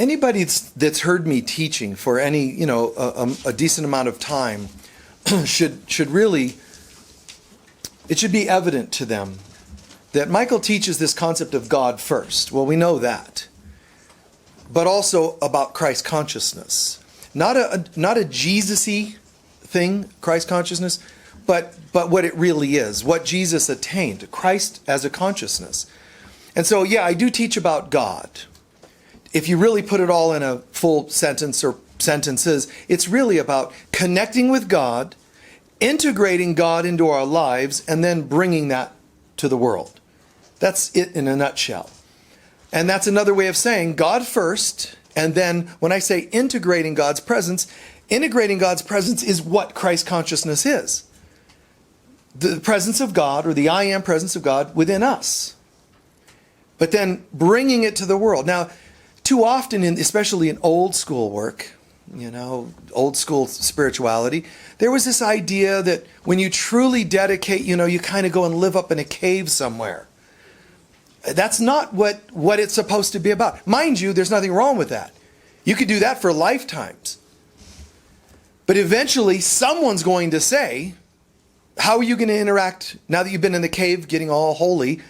Anybody that's heard me teaching for any, a decent amount of time should really, it should be evident to them that Michael teaches this concept of God first. Well, we know that. But also about Christ consciousness. Not a Jesus-y thing, Christ consciousness, but what it really is, what Jesus attained, Christ as a consciousness. And so, yeah, I do teach about God. If you really put it all in a full sentence or sentences, it's really about connecting with God, integrating God into our lives, and then bringing that to the world. That's it in a nutshell. And that's another way of saying God first, and then when I say integrating God's presence is what Christ consciousness is. The presence of God, or the I am presence of God within us. But then bringing it to the world. Now, too often, especially in old school work, old school spirituality, there was this idea that when you truly dedicate, you kind of go and live up in a cave somewhere. That's not what it's supposed to be about. Mind you, there's nothing wrong with that. You could do that for lifetimes. But eventually, someone's going to say, how are you going to interact now that you've been in the cave getting all holy?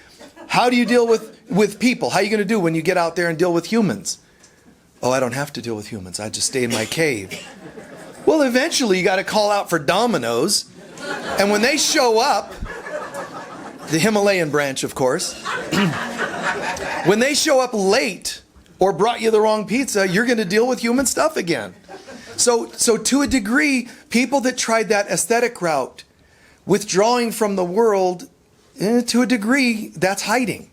How do you deal with people? How are you going to do when you get out there and deal with humans? Oh, I don't have to deal with humans. I just stay in my cave. Well, eventually you got to call out for dominoes. And when they show up, the Himalayan branch, of course, when they show up late or brought you the wrong pizza, you're going to deal with human stuff again. So to a degree, people that tried that aesthetic route, withdrawing from the world, to a degree, that's hiding.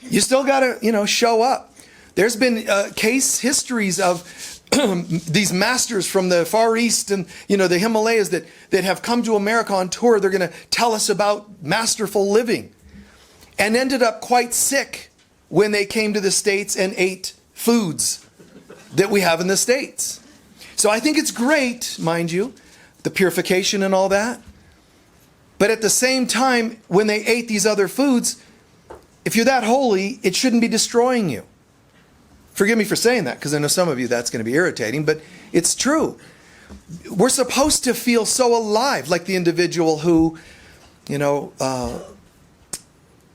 You still got to, show up. There's been case histories of these masters from the Far East and, the Himalayas that have come to America on tour. They're going to tell us about masterful living and ended up quite sick when they came to the States and ate foods that we have in the States. So I think it's great, mind you, the purification and all that. But at the same time, when they ate these other foods, if you're that holy, it shouldn't be destroying you. Forgive me for saying that, because I know some of you that's going to be irritating, but it's true. We're supposed to feel so alive, like the individual who,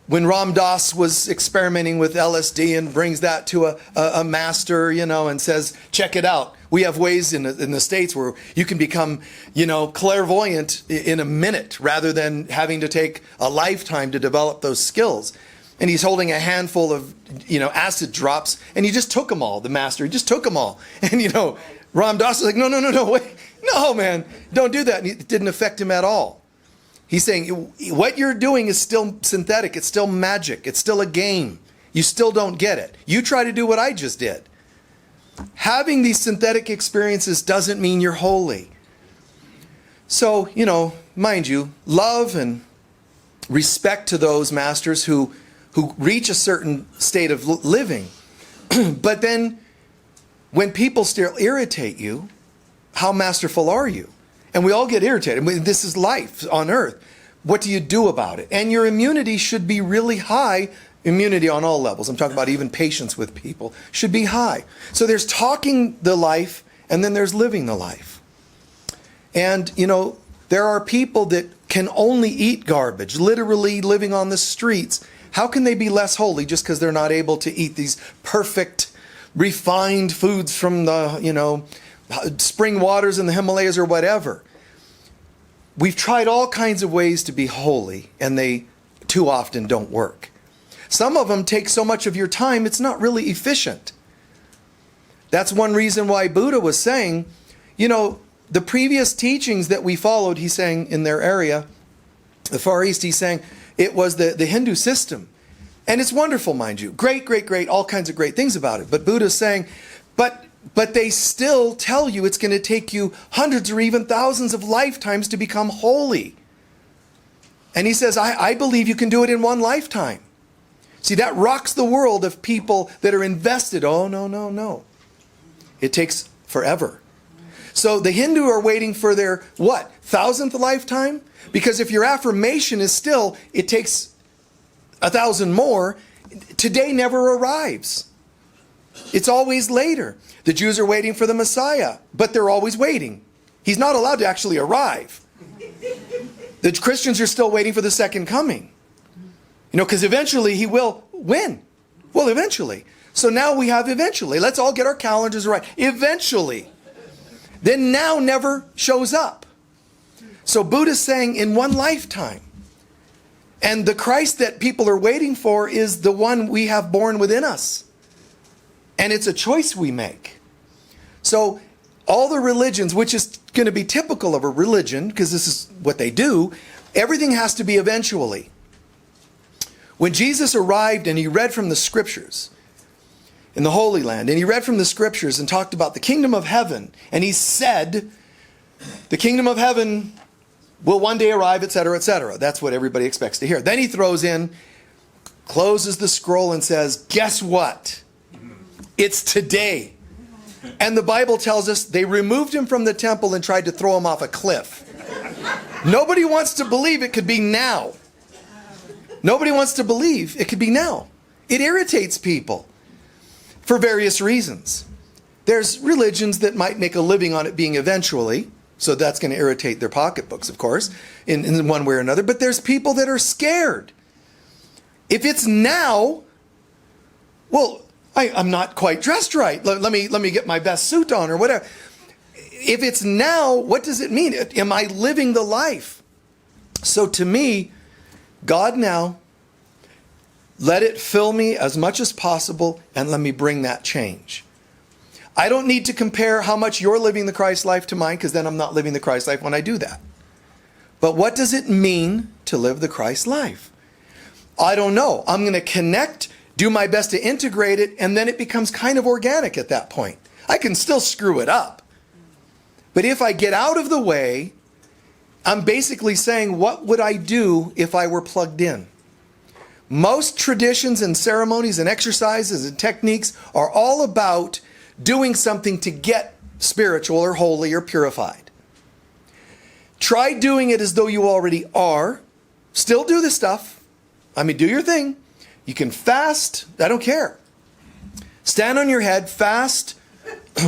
when Ram Dass was experimenting with LSD and brings that to a master, and says, check it out. We have ways in the States where you can become, clairvoyant in a minute rather than having to take a lifetime to develop those skills. And he's holding a handful of, acid drops, and he just took them all, the master. He just took them all. And, Ram Dass is like, no, wait. No, man, don't do that. And it didn't affect him at all. He's saying, what you're doing is still synthetic. It's still magic. It's still a game. You still don't get it. You try to do what I just did. Having these synthetic experiences doesn't mean you're holy. So, mind you, love and respect to those masters who reach a certain state of living. But then, when people still irritate you, how masterful are you? And we all get irritated. This is life on earth. What do you do about it? And your immunity should be really high. Immunity on all levels. I'm talking about even patience with people should be high. So there's talking the life, and then there's living the life. And, there are people that can only eat garbage, literally living on the streets. How can they be less holy just because they're not able to eat these perfect, refined foods from the, spring waters in the Himalayas or whatever? We've tried all kinds of ways to be holy, and they too often don't work. Some of them take so much of your time, it's not really efficient. That's one reason why Buddha was saying, the previous teachings that we followed, he's saying in their area, the Far East, he's saying it was the Hindu system. And it's wonderful, mind you. Great, all kinds of great things about it. But Buddha's saying, but they still tell you it's going to take you hundreds or even thousands of lifetimes to become holy. And he says, I believe you can do it in one lifetime. See, that rocks the world of people that are invested. Oh, no. It takes forever. So the Hindu are waiting for their, 1,000th lifetime? Because if your affirmation is still, it takes 1,000 more, today never arrives. It's always later. The Jews are waiting for the Messiah, but they're always waiting. He's not allowed to actually arrive. The Christians are still waiting for the second coming. Because eventually he will win. Well, eventually. So now we have eventually. Let's all get our calendars right. Eventually. Then now never shows up. So Buddha's saying in one lifetime. And the Christ that people are waiting for is the one we have born within us. And it's a choice we make. So all the religions, which is going to be typical of a religion, because this is what they do, everything has to be eventually. When Jesus arrived and he read from the scriptures in the Holy Land, and he read from the scriptures and talked about the kingdom of heaven, and he said, the kingdom of heaven will one day arrive, etc., etc. That's what everybody expects to hear. Then he throws in, closes the scroll and says, guess what? It's today. And the Bible tells us they removed him from the temple and tried to throw him off a cliff. Nobody wants to believe it could be now. Nobody wants to believe it could be now. It irritates people for various reasons. There's religions that might make a living on it being eventually, so that's going to irritate their pocketbooks, of course, in one way or another. But there's people that are scared. If it's now, well, I'm not quite dressed right. Let me get my best suit on or whatever. If it's now, what does it mean? Am I living the life? So to me, God now, let it fill me as much as possible and let me bring that change. I don't need to compare how much you're living the Christ life to mine, because then I'm not living the Christ life when I do that. But what does it mean to live the Christ life? I don't know. I'm going to connect, do my best to integrate it, and then it becomes kind of organic at that point. I can still screw it up. But if I get out of the way, I'm basically saying, what would I do if I were plugged in? Most traditions and ceremonies and exercises and techniques are all about doing something to get spiritual or holy or purified. Try doing it as though you already are. Still do the stuff. Do your thing. You can fast. I don't care. Stand on your head, fast,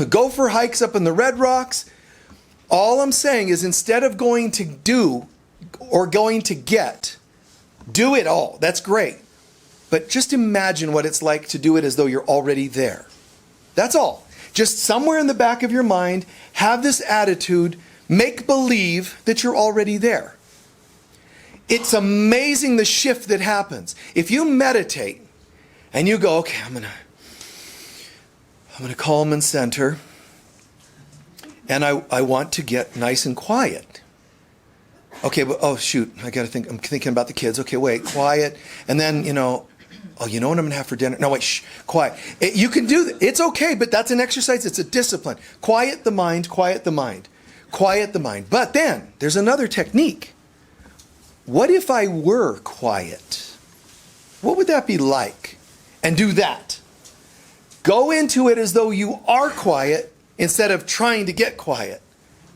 go for hikes up in the Red Rocks. All I'm saying is, instead of going to do or going to get, do it all. That's great. But just imagine what it's like to do it as though you're already there. That's all. Just somewhere in the back of your mind, have this attitude, make believe that you're already there. It's amazing the shift that happens. If you meditate and you go, okay, I'm gonna calm and center, and I want to get nice and quiet. Okay, but oh shoot, I gotta think. I'm thinking about the kids. Okay, wait, quiet, and then oh, you know what I'm gonna have for dinner? No, wait, shh, quiet. You can do that. It's okay, but that's an exercise. It's a discipline. Quiet the mind. Quiet the mind. Quiet the mind. But then there's another technique. What if I were quiet? What would that be like? And do that. Go into it as though you are quiet instead of trying to get quiet.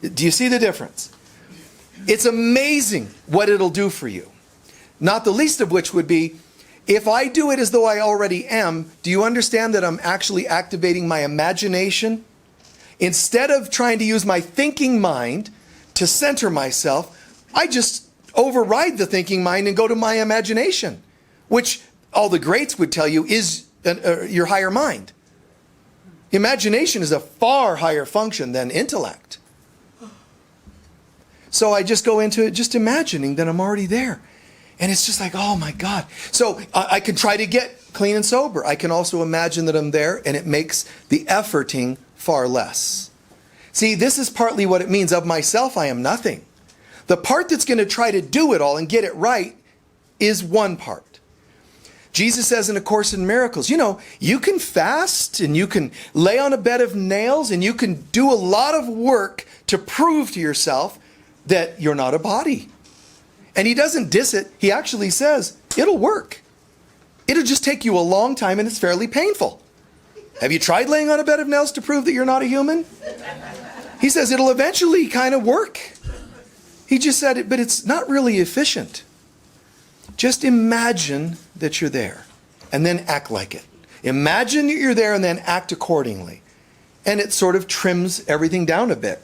Do you see the difference? It's amazing what it'll do for you. Not the least of which would be, if I do it as though I already am, do you understand that I'm actually activating my imagination? Instead of trying to use my thinking mind to center myself, I just override the thinking mind and go to my imagination, which all the greats would tell you is your higher mind. Imagination is a far higher function than intellect. So I just go into it just imagining that I'm already there. And it's just like, oh my God. So I can try to get clean and sober. I can also imagine that I'm there, and it makes the efforting far less. See, this is partly what it means. Of myself, I am nothing. The part that's going to try to do it all and get it right is one part. Jesus says in A Course in Miracles, you can fast and you can lay on a bed of nails and you can do a lot of work to prove to yourself that you're not a body. And he doesn't diss it. He actually says, it'll work. It'll just take you a long time and it's fairly painful. Have you tried laying on a bed of nails to prove that you're not a human? He says it'll eventually kind of work. He just said it, but it's not really efficient. Just imagine that you're there and then act like it. Imagine you're there and then act accordingly. And it sort of trims everything down a bit.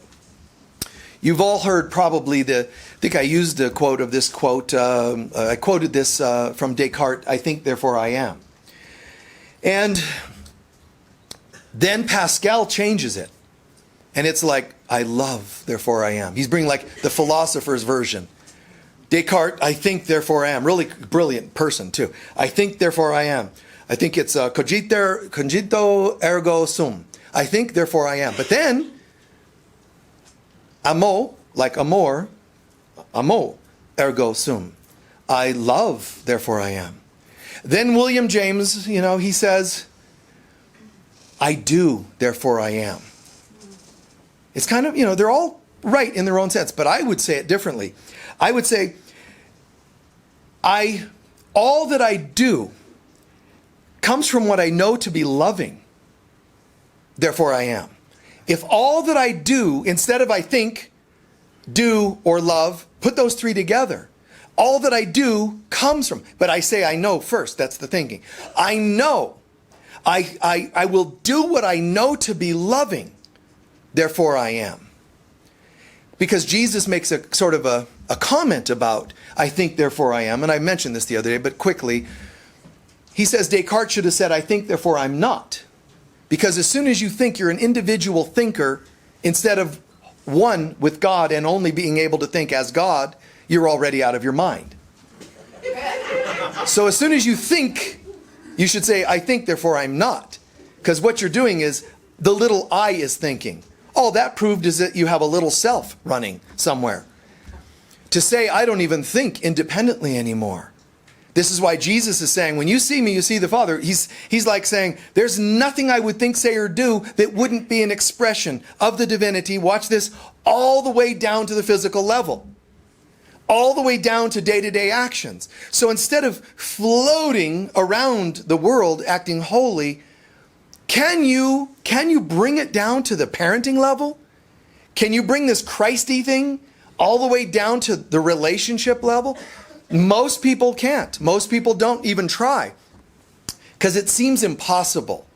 You've all heard probably I think I used a quote of this quote. I quoted this from Descartes, I think, therefore I am. And then Pascal changes it. And it's like, I love, therefore I am. He's bringing like the philosopher's version. Descartes, I think, therefore I am. Really brilliant person, too. I think, therefore I am. I think it's cogito ergo sum. I think, therefore I am. But then, amo, like amor, amo ergo sum. I love, therefore I am. Then William James, he says, I do, therefore I am. It's kind of, they're all right in their own sense, but I would say it differently. I would say, all that I do comes from what I know to be loving. Therefore I am. If all that I do, instead of I think, do, or love, put those three together, all that I do comes from, but I say I know first, that's the thinking. I know. I will do what I know to be loving. Therefore I am. Because Jesus makes a sort of a comment about, I think, therefore I am. And I mentioned this the other day, but quickly. He says Descartes should have said, I think, therefore I'm not. Because as soon as you think you're an individual thinker, instead of one with God and only being able to think as God, you're already out of your mind. So as soon as you think, you should say, I think, therefore I'm not. Because what you're doing is, the little I is thinking. All that proved is that you have a little self running somewhere. To say, I don't even think independently anymore. This is why Jesus is saying, when you see me, you see the Father. He's like saying, there's nothing I would think, say, or do that wouldn't be an expression of the divinity. Watch this, all the way down to the physical level. All the way down to day-to-day actions. So instead of floating around the world acting holy, can you bring it down to the parenting level? Can you bring this Christy thing all the way down to the relationship level? Most people can't. Most people don't even try. Because it seems impossible.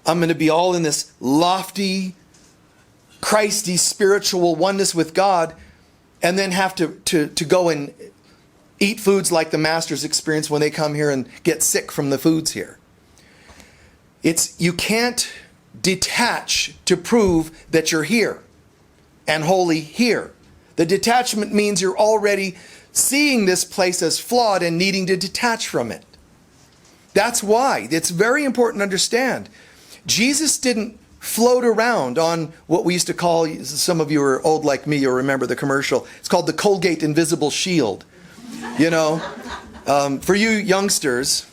I'm going to be all in this lofty, Christy spiritual oneness with God and then have to go and eat foods like the masters experience when they come here and get sick from the foods here. You can't detach to prove that you're here and holy here. The detachment means you're already seeing this place as flawed and needing to detach from it. That's why it's very important to understand. Jesus didn't float around on what we used to call, some of you are old like me, you'll remember the commercial. It's called the Colgate Invisible Shield. For you youngsters,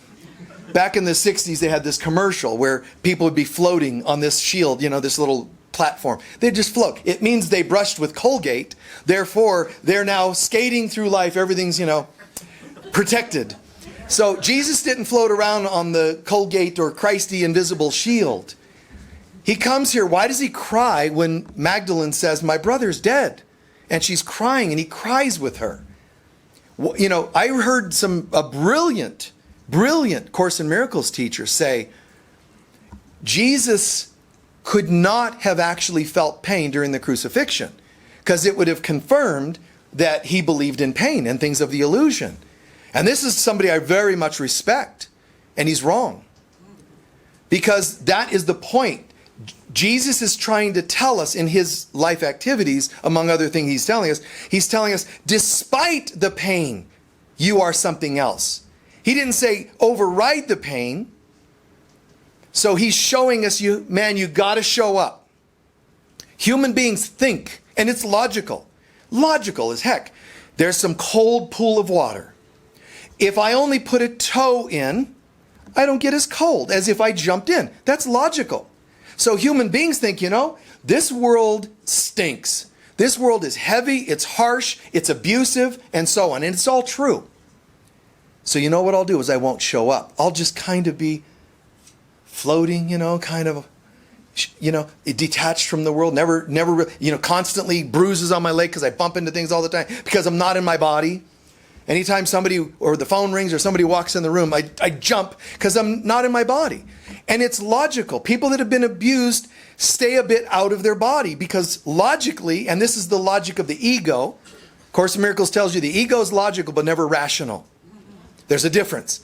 back in the 60s, they had this commercial where people would be floating on this shield, this little platform. They'd just float. It means they brushed with Colgate. Therefore, they're now skating through life. Everything's, protected. So Jesus didn't float around on the Colgate or Christy invisible shield. He comes here. Why does he cry when Magdalene says, my brother's dead? And she's crying, and he cries with her. I heard a brilliant Course in Miracles teacher say, Jesus could not have actually felt pain during the crucifixion, because it would have confirmed that he believed in pain and things of the illusion. And this is somebody I very much respect, and he's wrong. Because that is the point. Jesus is trying to tell us in his life activities, among other things he's telling us, despite the pain, you are something else. He didn't say override the pain. So he's showing us, you got to show up. Human beings think, and it's logical. Logical as heck. There's some cold pool of water. If I only put a toe in, I don't get as cold as if I jumped in. That's logical. So human beings think, this world stinks. This world is heavy, it's harsh, it's abusive, and so on. And it's all true. So you know what I'll do is I won't show up. I'll just kind of be floating, detached from the world, never, constantly bruises on my leg because I bump into things all the time because I'm not in my body. Anytime somebody or the phone rings or somebody walks in the room, I jump because I'm not in my body. And it's logical. People that have been abused stay a bit out of their body because logically, and this is the logic of the ego, Course in Miracles tells you the ego is logical but never rational. There's a difference.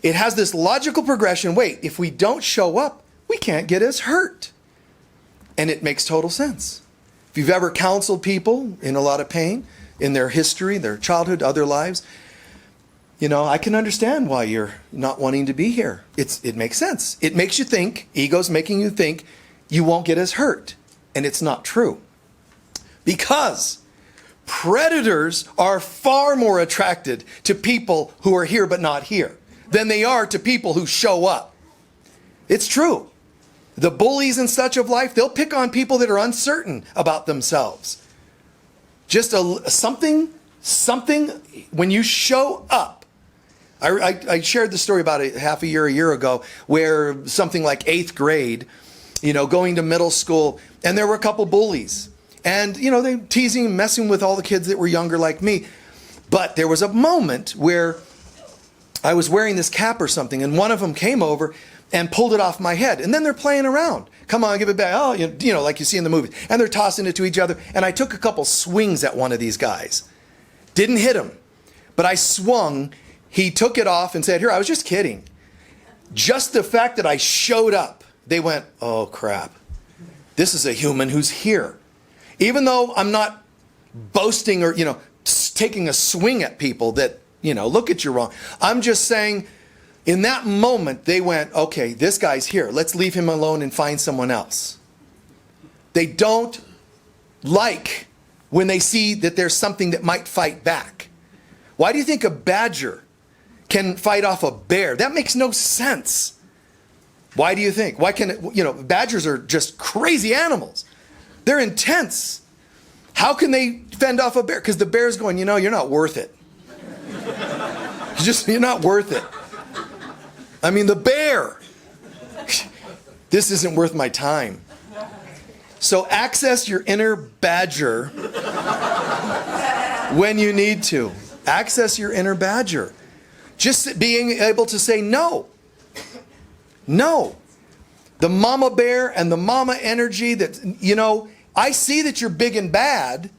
It has this logical progression. Wait, if we don't show up, we can't get as hurt. And it makes total sense. If you've ever counseled people in a lot of pain, in their history, their childhood, other lives, I can understand why you're not wanting to be here. It makes sense. It makes you think, ego's making you think you won't get as hurt. And it's not true. Because predators are far more attracted to people who are here but not here than they are to people who show up. It's true. The bullies and such of life, they'll pick on people that are uncertain about themselves. Just something, when you show up. I shared the story about a year ago, where something like 8th grade, going to middle school, and there were a couple bullies. And, they teasing and messing with all the kids that were younger like me. But there was a moment where I was wearing this cap or something, and one of them came over and pulled it off my head. And then they're playing around. Come on, give it back. Oh, like you see in the movies. And they're tossing it to each other. And I took a couple swings at one of these guys. Didn't hit him. But I swung. He took it off and said, "Here, I was just kidding." Just the fact that I showed up, they went, "Oh, crap. This is a human who's here." Even though I'm not boasting or, taking a swing at people that, look at you wrong. I'm just saying, in that moment, they went, "Okay, this guy's here. Let's leave him alone and find someone else." They don't like when they see that there's something that might fight back. Why do you think a badger can fight off a bear? That makes no sense. Why do you think? Why can it, badgers are just crazy animals. They're intense. How can they fend off a bear? Because the bear's going, you're not worth it. You're not worth it. I mean, the bear. This isn't worth my time. So access your inner badger when you need to. Access your inner badger. Just being able to say no. No. The mama bear and the mama energy that, I see that you're big and bad,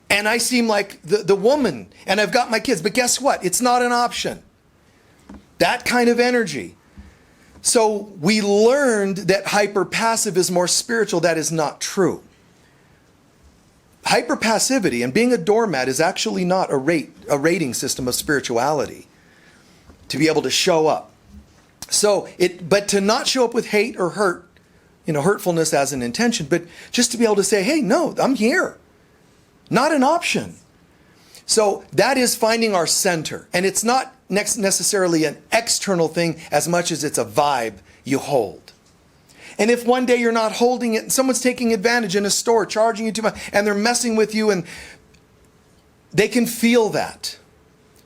and I seem like the woman, and I've got my kids. But guess what? It's not an option. That kind of energy. So we learned that hyper-passive is more spiritual. That is not true. Hyper-passivity and being a doormat is actually not a rating system of spirituality. To be able to show up. But to not show up with hate or hurt, hurtfulness as an intention, but just to be able to say, "Hey, no, I'm here." Not an option. So that is finding our center. And it's not necessarily an external thing as much as it's a vibe you hold. And if one day you're not holding it and someone's taking advantage in a store, charging you too much, and they're messing with you, and they can feel that.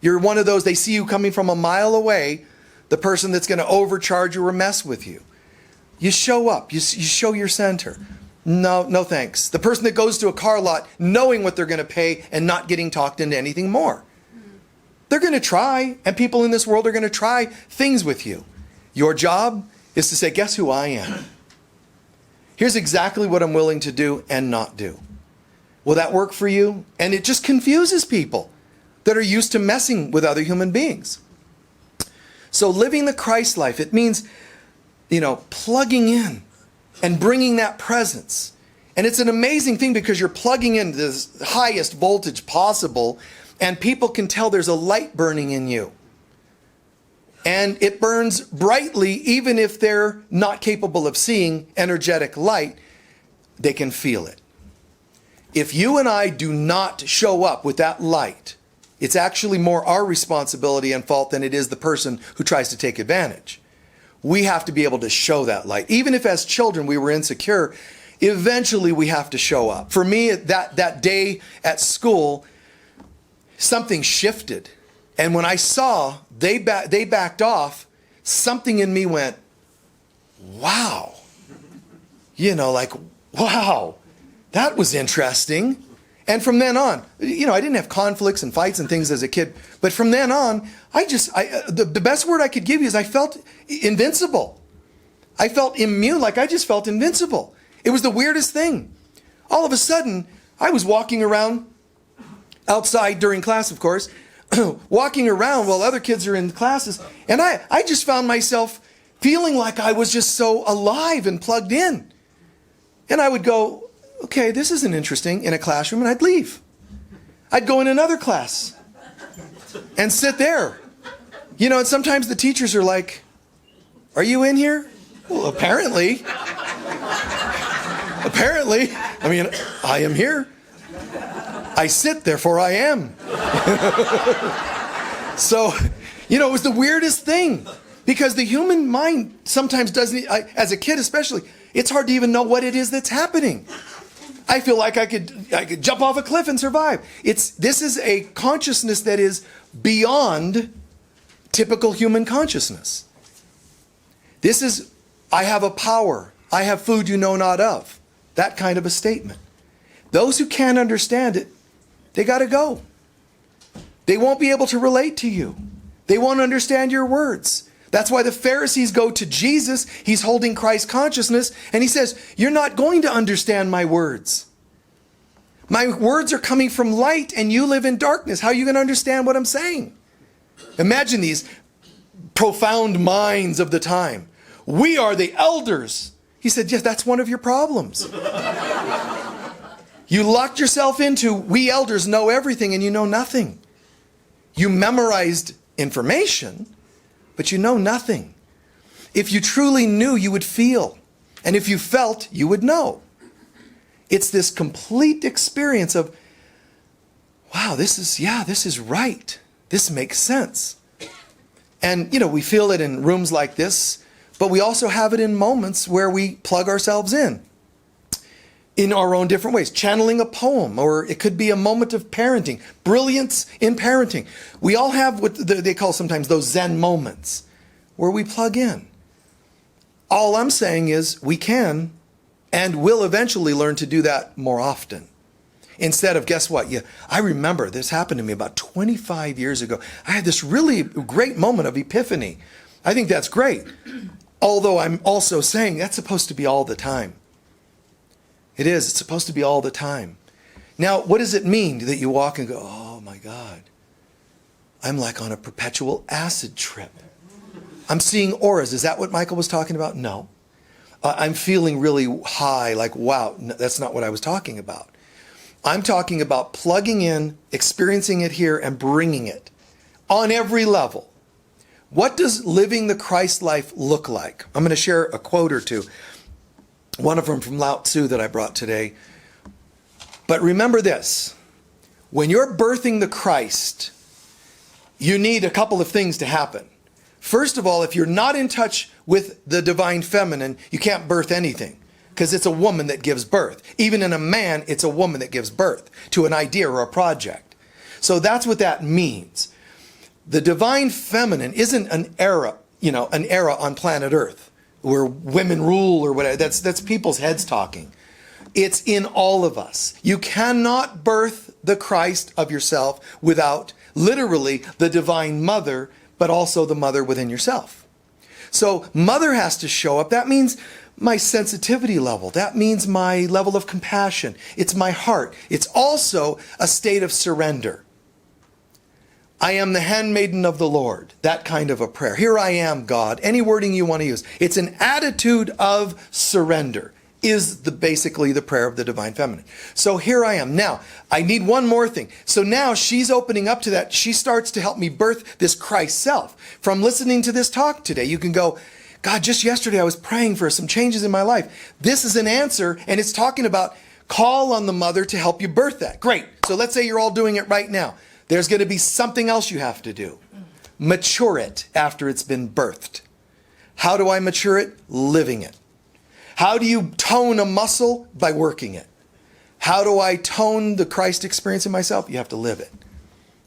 You're one of those, they see you coming from a mile away, the person that's going to overcharge you or mess with you. You show up. You show your center. No thanks. The person that goes to a car lot knowing what they're going to pay and not getting talked into anything more. They're going to try, and people in this world are going to try things with you. Your job is to say, "Guess who I am? Here's exactly what I'm willing to do and not do." Will that work for you? And it just confuses people that are used to messing with other human beings. So living the Christ life, it means plugging in and bringing that presence. And it's an amazing thing because you're plugging in this highest voltage possible, and people can tell there's a light burning in you. And it burns brightly, even if they're not capable of seeing energetic light, they can feel it. If you and I do not show up with that light, it's actually more our responsibility and fault than it is the person who tries to take advantage. We have to be able to show that light. Even if as children we were insecure, eventually we have to show up. For me, that day at school, something shifted. And when I saw they backed off, something in me went, "Wow." Wow, that was interesting. And from then on, I didn't have conflicts and fights and things as a kid. But from then on, the best word I could give you is I felt invincible. I felt immune, like I just felt invincible. It was the weirdest thing. All of a sudden, I was walking around outside during class, of course, walking around while other kids are in classes, and I just found myself feeling like I was just so alive and plugged in. And I would go, okay, this isn't interesting in a classroom, and I'd leave. I'd go in another class and sit there. You know, and sometimes the teachers are like, are you in here? Well, apparently. Apparently. I mean, I am here. I sit, therefore I am. So, you know, it was the weirdest thing. Because the human mind sometimes doesn't, as a kid especially, it's hard to even know what it is that's happening. I feel like I could jump off a cliff and survive. This is a consciousness that is beyond typical human consciousness. This is, I have a power. I have food you know not of. That kind of a statement. Those who can't understand it, they got to go. They won't be able to relate to you. They won't understand your words. That's why the Pharisees go to Jesus. He's holding Christ consciousness, and he says, you're not going to understand my words. My words are coming from light, and you live in darkness. How are you going to understand what I'm saying? Imagine these profound minds of the time. We are the elders. He said, yes, that's one of your problems. You locked yourself into, we elders know everything, and you know nothing. You memorized information, but you know nothing. If you truly knew, you would feel. And if you felt, you would know. It's this complete experience of, wow, this is right. This makes sense. And, you know, we feel it in rooms like this, but we also have it in moments where we plug ourselves in our own different ways. Channeling a poem, or it could be a moment of parenting, brilliance in parenting. We all have what they call sometimes those Zen moments where we plug in. All I'm saying is we can and will eventually learn to do that more often. Instead of, guess what? I remember this happened to me about 25 years ago. I had this really great moment of epiphany. I think that's great. Although I'm also saying that's supposed to be all the time. It is. It's supposed to be all the time. Now, what does it mean that you walk and go, oh my God, I'm like on a perpetual acid trip. I'm seeing auras. Is that what Michael was talking about? No. I'm feeling really high, like, wow, no, that's not what I was talking about. I'm talking about plugging in, experiencing it here, and bringing it on every level. What does living the Christ life look like? I'm going to share a quote or two. One of them from Lao Tzu that I brought today. But remember this. When you're birthing the Christ, you need a couple of things to happen. First of all, if you're not in touch with the divine feminine, you can't birth anything. Because it's a woman that gives birth. Even in a man, it's a woman that gives birth to an idea or a project. So that's what that means. The divine feminine isn't an era, an era on planet Earth where women rule or whatever. That's people's heads talking. It's in all of us. You cannot birth the Christ of yourself without literally the divine mother, but also the mother within yourself. So mother has to show up. That means my sensitivity level. That means my level of compassion. It's my heart. It's also a state of surrender. I am the handmaiden of the Lord. That kind of a prayer. Here I am, God. Any wording you want to use. It's an attitude of surrender is basically the prayer of the divine feminine. So here I am. Now, I need one more thing. So now she's opening up to that. She starts to help me birth this Christ self. From listening to this talk today, you can go, God, just yesterday I was praying for some changes in my life. This is an answer, and it's talking about call on the mother to help you birth that. Great. So let's say you're all doing it right now. There's going to be something else you have to do. Mature it after it's been birthed. How do I mature it? Living it. How do you tone a muscle? By working it. How do I tone the Christ experience in myself? You have to live it.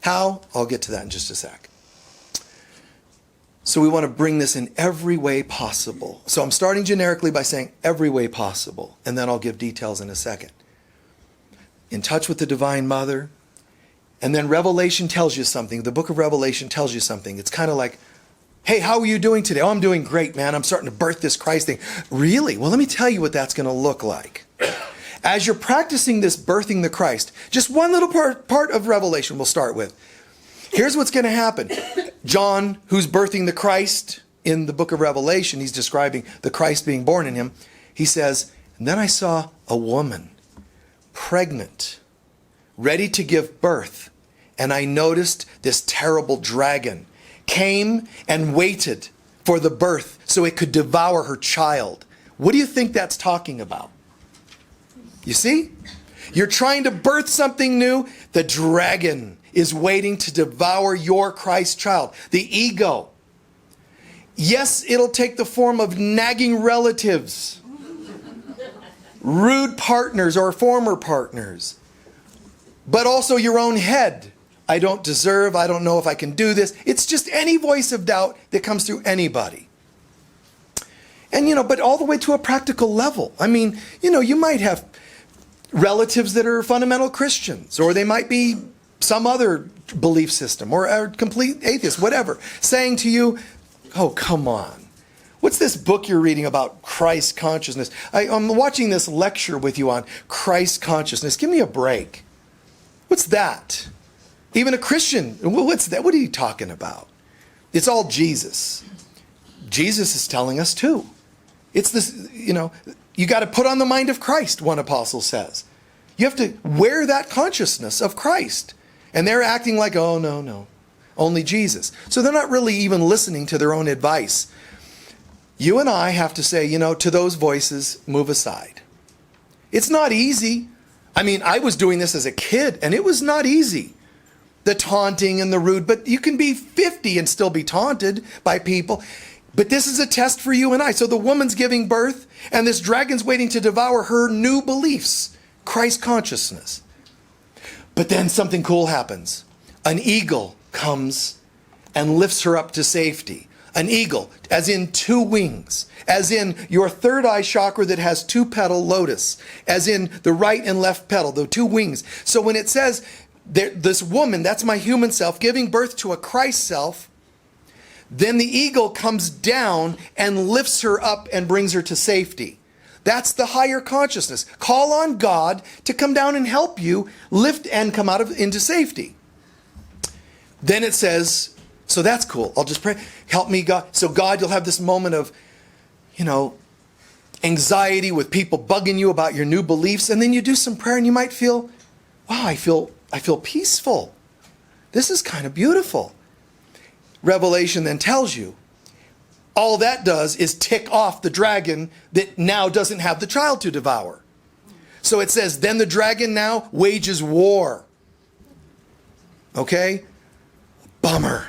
How? I'll get to that in just a sec. So we want to bring this in every way possible. So I'm starting generically by saying every way possible, and then I'll give details in a second. In touch with the Divine Mother, and then Revelation tells you something. The book of Revelation tells you something. It's kind of like, Hey, how are you doing today? Oh, I'm doing great, man. I'm starting to birth this Christ thing. Really? Well, let me tell you what that's going to look like. As you're practicing this birthing the Christ, just one little part of Revelation we'll start with. Here's what's going to happen. John, who's birthing the Christ in the book of Revelation, he's describing the Christ being born in him. He says, and then I saw a woman, pregnant, ready to give birth. And I noticed this terrible dragon came and waited for the birth so it could devour her child. What do you think that's talking about? You see? You're trying to birth something new. The dragon is waiting to devour your Christ child. The ego. Yes, it'll take the form of nagging relatives, rude partners or former partners, but also your own head. I don't deserve, I don't know if I can do this. It's just any voice of doubt that comes through anybody. And, but all the way to a practical level. I mean, you might have relatives that are fundamental Christians, or they might be some other belief system, or a complete atheist, whatever, saying to you, oh, come on. What's this book you're reading about Christ consciousness? I'm watching this lecture with you on Christ consciousness. Give me a break. What's that? Even a Christian, what's that? What are you talking about? It's all Jesus. Jesus is telling us too. It's this, you got to put on the mind of Christ, one apostle says. You have to wear that consciousness of Christ. And they're acting like, oh, no, only Jesus. So they're not really even listening to their own advice. You and I have to say, to those voices, move aside. It's not easy. I mean, I was doing this as a kid, and it was not easy. The taunting and the rude, but you can be 50 and still be taunted by people. But this is a test for you and I. So the woman's giving birth, and this dragon's waiting to devour her new beliefs, Christ consciousness. But then something cool happens. An eagle comes and lifts her up to safety. An eagle, as in 2 wings, as in your third eye chakra that has 2-petal lotus, as in the right and left petal, the 2 wings. So when it says, this woman, that's my human self, giving birth to a Christ self, then the eagle comes down and lifts her up and brings her to safety. That's the higher consciousness. Call on God to come down and help you lift and come into safety. Then it says, so that's cool. I'll just pray. Help me, God. So God, you'll have this moment of, anxiety with people bugging you about your new beliefs. And then you do some prayer and you might feel, wow, I feel peaceful. This is kind of beautiful. Revelation then tells you, all that does is tick off the dragon that now doesn't have the child to devour. So it says, then the dragon now wages war. Okay? Bummer.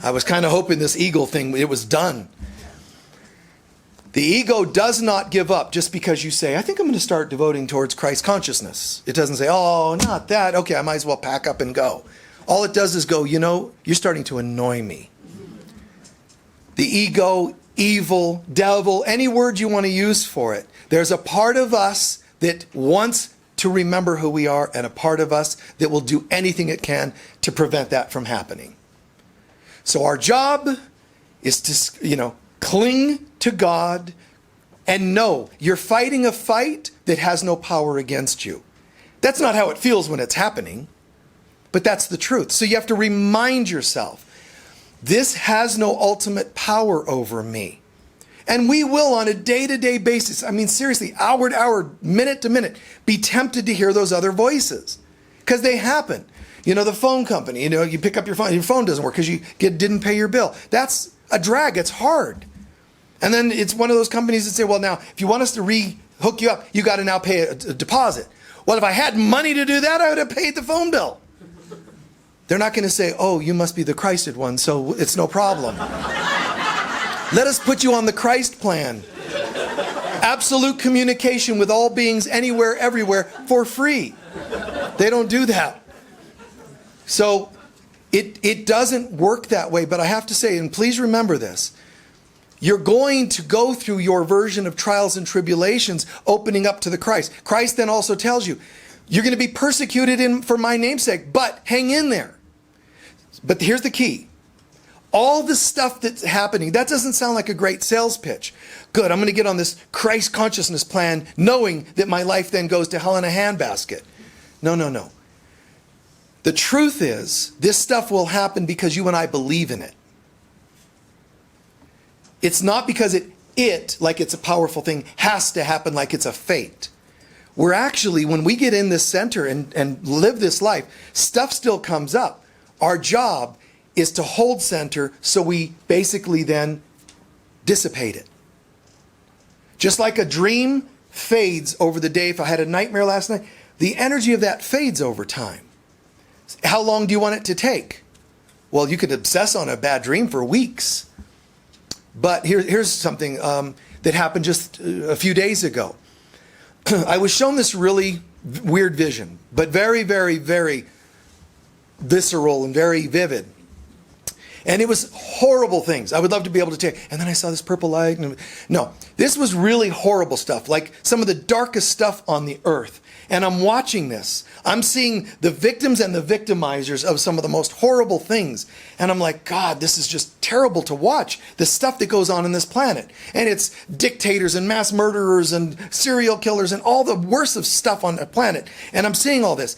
I was kind of hoping this eagle thing, it was done. The ego does not give up just because you say, I think I'm going to start devoting towards Christ consciousness. It doesn't say, oh, not that. Okay, I might as well pack up and go. All it does is go, you're starting to annoy me. The ego, evil, devil, any word you want to use for it. There's a part of us that wants to remember who we are, and a part of us that will do anything it can to prevent that from happening. So our job is to, cling to God and know you're fighting a fight that has no power against you. That's not how it feels when it's happening, but that's the truth. So you have to remind yourself, this has no ultimate power over me. And we will on a day-to-day basis, I mean seriously, hour to hour, minute to minute, be tempted to hear those other voices. Because they happen. The phone company, you pick up your phone doesn't work because you didn't pay your bill. That's a drag, it's hard. And then it's one of those companies that say, well, now, if you want us to hook you up, you got to now pay a deposit. Well, if I had money to do that, I would have paid the phone bill. They're not going to say, oh, you must be the Christed one, so it's no problem. Let us put you on the Christ plan. Absolute communication with all beings anywhere, everywhere, for free. They don't do that. So it doesn't work that way, but I have to say, and please remember this, you're going to go through your version of trials and tribulations opening up to the Christ. Christ then also tells you, you're going to be persecuted for my name's sake, but hang in there. But here's the key. all the stuff that's happening, that doesn't sound like a great sales pitch. Good, I'm going to get on this Christ consciousness plan knowing that my life then goes to hell in a handbasket. No, no, no. The truth is, this stuff will happen because you and I believe in it. It's not because it, like it's a powerful thing, has to happen like it's a fate. We're actually, when we get in this center and live this life, stuff still comes up. Our job is to hold center so we basically then dissipate it. Just like a dream fades over the day. If I had a nightmare last night, the energy of that fades over time. How long do you want it to take? Well, you could obsess on a bad dream for weeks. But here's something that happened just a few days ago. I was shown this really weird vision, but very, very, very visceral and very vivid. And it was horrible things. I would love to be able to tell you. And then I saw this purple light. No, this was really horrible stuff, like some of the darkest stuff on the earth. And I'm watching this. I'm seeing the victims and the victimizers of some of the most horrible things. And I'm like, God, this is just terrible to watch. The stuff that goes on in this planet. And it's dictators and mass murderers and serial killers and all the worst of stuff on the planet. And I'm seeing all this.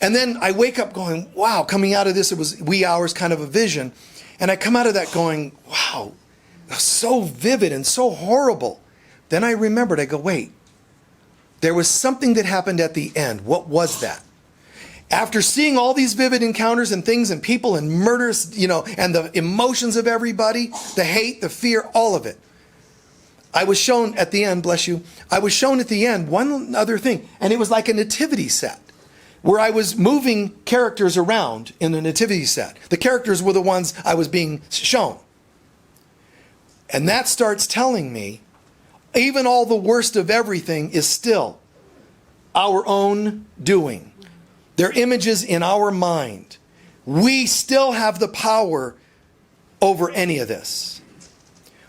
And then I wake up going, wow, coming out of this, it was wee hours kind of a vision. And I come out of that going, wow, so vivid and so horrible. Then I remembered, I go, wait. There was something that happened at the end. What was that? After seeing all these vivid encounters and things and people and murders, and the emotions of everybody, the hate, the fear, all of it. I was shown at the end, bless you, I was shown at the end one other thing. And it was like a nativity set where I was moving characters around in the nativity set. The characters were the ones I was being shown. And that starts telling me even all the worst of everything is still our own doing. They're images in our mind. We still have the power over any of this.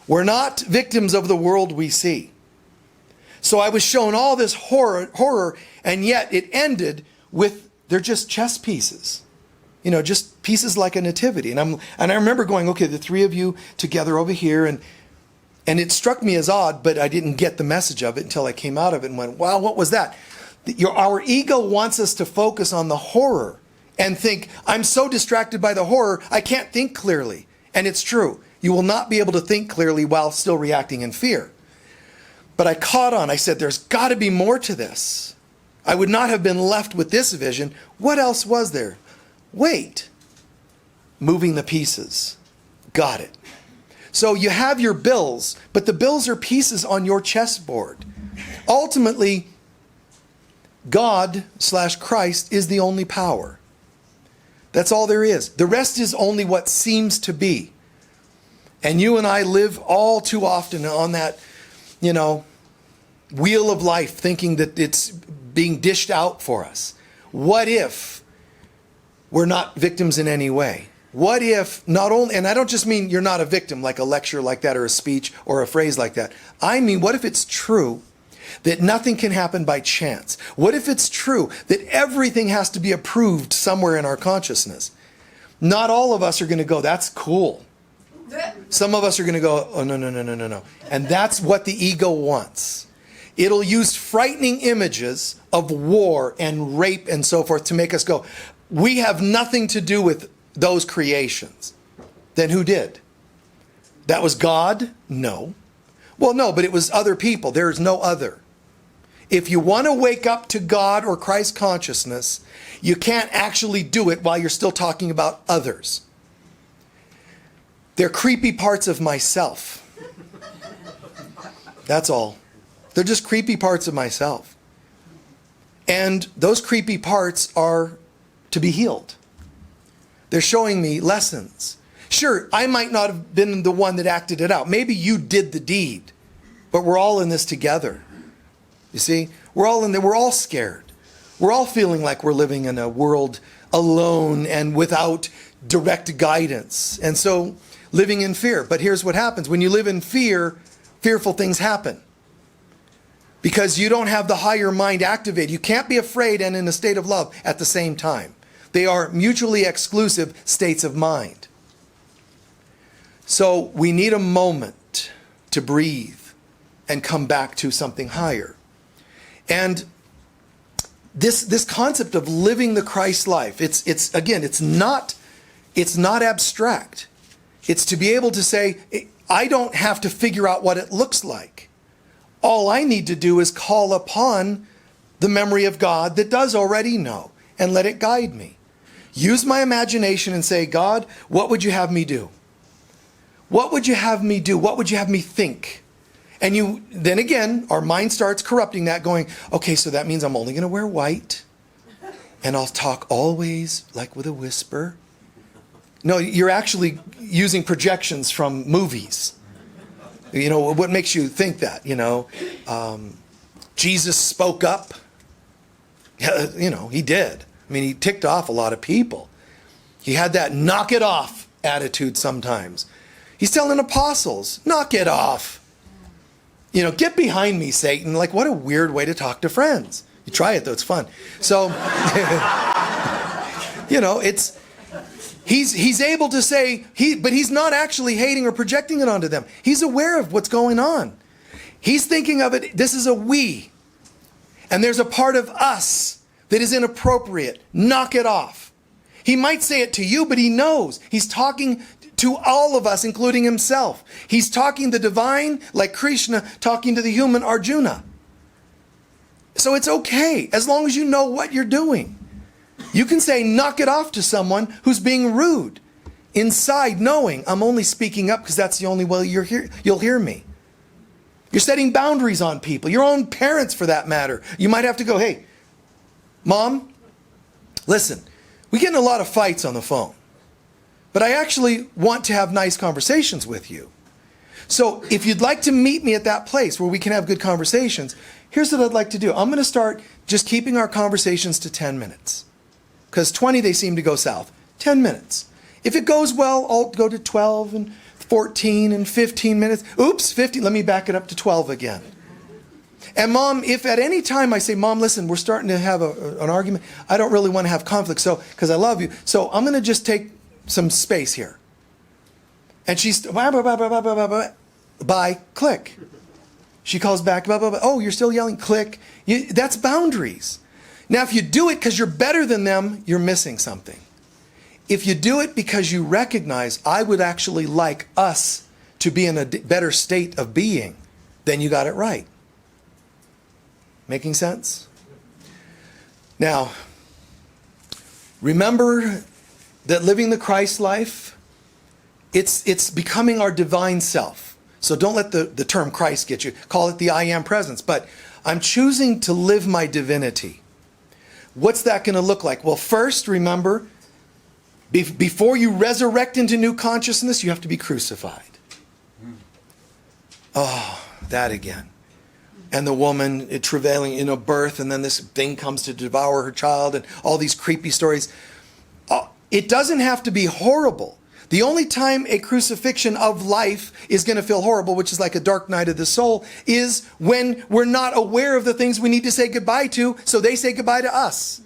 We're not victims of the world we see. So I was shown all this horror, and yet it ended with, they're just chess pieces. Just pieces like a nativity. And I remember going, okay, the three of you together over here, and it struck me as odd, but I didn't get the message of it until I came out of it and went, wow, what was that? Our ego wants us to focus on the horror and think, I'm so distracted by the horror, I can't think clearly. And it's true. You will not be able to think clearly while still reacting in fear. But I caught on. I said, there's got to be more to this. I would not have been left with this vision. What else was there? Wait. Moving the pieces. Got it. So you have your bills, but the bills are pieces on your chessboard. Ultimately, God/Christ is the only power. That's all there is. The rest is only what seems to be. And you and I live all too often on that, wheel of life, thinking that it's being dished out for us. What if we're not victims in any way? What if not only, and I don't just mean you're not a victim like a lecture like that or a speech or a phrase like that. I mean, what if it's true that nothing can happen by chance? What if it's true that everything has to be approved somewhere in our consciousness? Not all of us are going to go, that's cool. Some of us are going to go, oh, no, no, no, no, no, no. And that's what the ego wants. It'll use frightening images of war and rape and so forth to make us go, we have nothing to do with those creations. Then who did? That was God? No. Well, no, but it was other people. There is no other. If you want to wake up to God or Christ consciousness, you can't actually do it while you're still talking about others. They're creepy parts of myself. That's all. They're just creepy parts of myself. And those creepy parts are to be healed. They're showing me lessons. Sure, I might not have been the one that acted it out. Maybe you did the deed. But we're all in this together. You see? We're all in there. We're all scared. We're all feeling like we're living in a world alone and without direct guidance. And so living in fear. But here's what happens. When you live in fear, fearful things happen. Because you don't have the higher mind activated. You can't be afraid and in a state of love at the same time. They are mutually exclusive states of mind. So we need a moment to breathe and come back to something higher. And this concept of living the Christ life, it's not abstract. It's to be able to say, I don't have to figure out what it looks like. All I need to do is call upon the memory of God that does already know and let it guide me. Use my imagination and say, God, what would you have me do? What would you have me do? What would you have me think? And then again, our mind starts corrupting that, going, okay, so that means I'm only going to wear white, and I'll talk always like with a whisper. No, you're actually using projections from movies. You know, what makes you think that, Jesus spoke up. He did. I mean, he ticked off a lot of people. He had that knock it off attitude sometimes. He's telling apostles, knock it off. Get behind me, Satan. Like, what a weird way to talk to friends. You try it, though. It's fun. So, he's able to say, but he's not actually hating or projecting it onto them. He's aware of what's going on. He's thinking of it, this is a we. And there's a part of us that is inappropriate. Knock it off. He might say it to you, but he knows. He's talking to all of us, including himself. He's talking the divine, like Krishna talking to the human Arjuna. So it's okay, as long as you know what you're doing. You can say, knock it off to someone who's being rude. Inside, knowing, I'm only speaking up because that's the only way you'll hear me. You're setting boundaries on people, your own parents for that matter. You might have to go, hey, Mom, listen, we get in a lot of fights on the phone. But I actually want to have nice conversations with you. So if you'd like to meet me at that place where we can have good conversations, here's what I'd like to do. I'm going to start just keeping our conversations to 10 minutes. Because 20, they seem to go south. 10 minutes. If it goes well, I'll go to 12 and 14 and 15 minutes. Oops, 50. Let me back it up to 12 again. And Mom, if at any time I say, Mom, listen, we're starting to have an argument. I don't really want to have conflict, because I love you. So I'm going to just take some space here. And she's bye, click. She calls back, oh, you're still yelling, click. That's boundaries. Now, if you do it because you're better than them, you're missing something. If you do it because you recognize, I would actually like us to be in a better state of being, then you got it right. Making sense? Now, remember that living the Christ life, it's becoming our divine self. So don't let the term Christ get you. Call it the I am presence. But I'm choosing to live my divinity. What's that going to look like? Well, first, remember, before you resurrect into new consciousness, you have to be crucified. Oh, that again. And the woman travailing in a birth, and then this thing comes to devour her child, and all these creepy stories. It doesn't have to be horrible. The only time a crucifixion of life is going to feel horrible, which is like a dark night of the soul, is when we're not aware of the things we need to say goodbye to, so they say goodbye to us.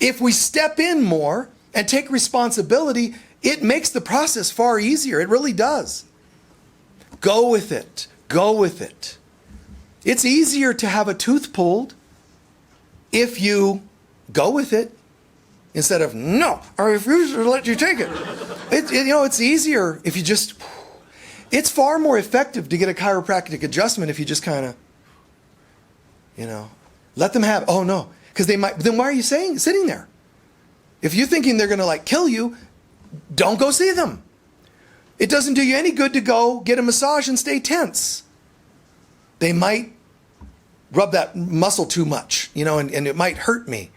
If we step in more and take responsibility, it makes the process far easier. It really does. Go with it. Go with it. It's easier to have a tooth pulled if you go with it instead of, no, I refuse to let you take it. It's easier if you just, it's far more effective to get a chiropractic adjustment if you just kind of, let them have, oh no, because they might, then why are you sitting there? If you're thinking they're going to kill you, don't go see them. It doesn't do you any good to go get a massage and stay tense. They might rub that muscle too much, and it might hurt me.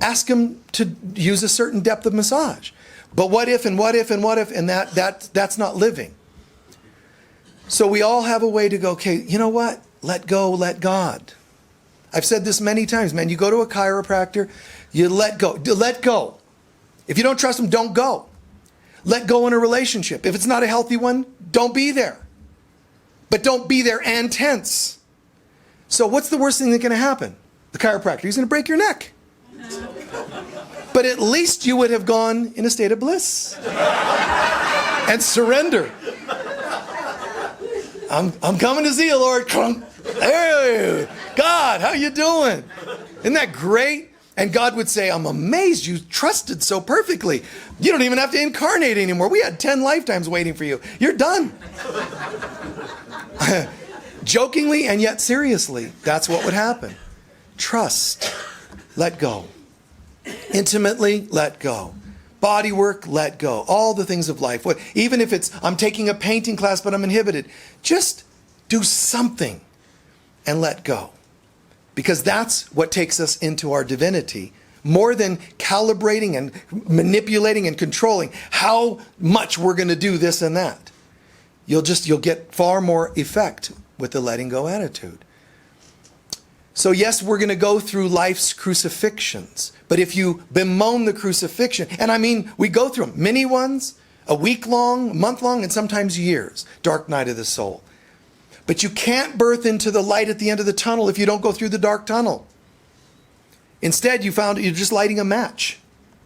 Ask them to use a certain depth of massage. But what if, and what if, and what if, and that's not living. So we all have a way to go, okay, you know what? Let go, let God. I've said this many times, man. You go to a chiropractor, you let go. Let go. If you don't trust them, don't go. Let go in a relationship. If it's not a healthy one, don't be there. But don't be there and tense. So what's the worst thing that's going to happen? The chiropractor, he's going to break your neck. But at least you would have gone in a state of bliss. and surrender. I'm coming to see you, Lord. Hey, God, how you doing? Isn't that great? And God would say, I'm amazed you trusted so perfectly. You don't even have to incarnate anymore. We had 10 lifetimes waiting for you. You're done. Jokingly and yet seriously, that's what would happen. Trust. Let go. Intimately, let go. Body work, let go. All the things of life. Even if it's, I'm taking a painting class, but I'm inhibited. Just do something and let go. Because that's what takes us into our divinity. More than calibrating and manipulating and controlling how much we're going to do this and that. You'll get far more effect with the letting go attitude. So yes, we're going to go through life's crucifixions. But if you bemoan the crucifixion, and I mean, we go through them, many ones, a week long, month long, and sometimes years. Dark night of the soul. But you can't birth into the light at the end of the tunnel if you don't go through the dark tunnel. Instead, you found you're just lighting a match.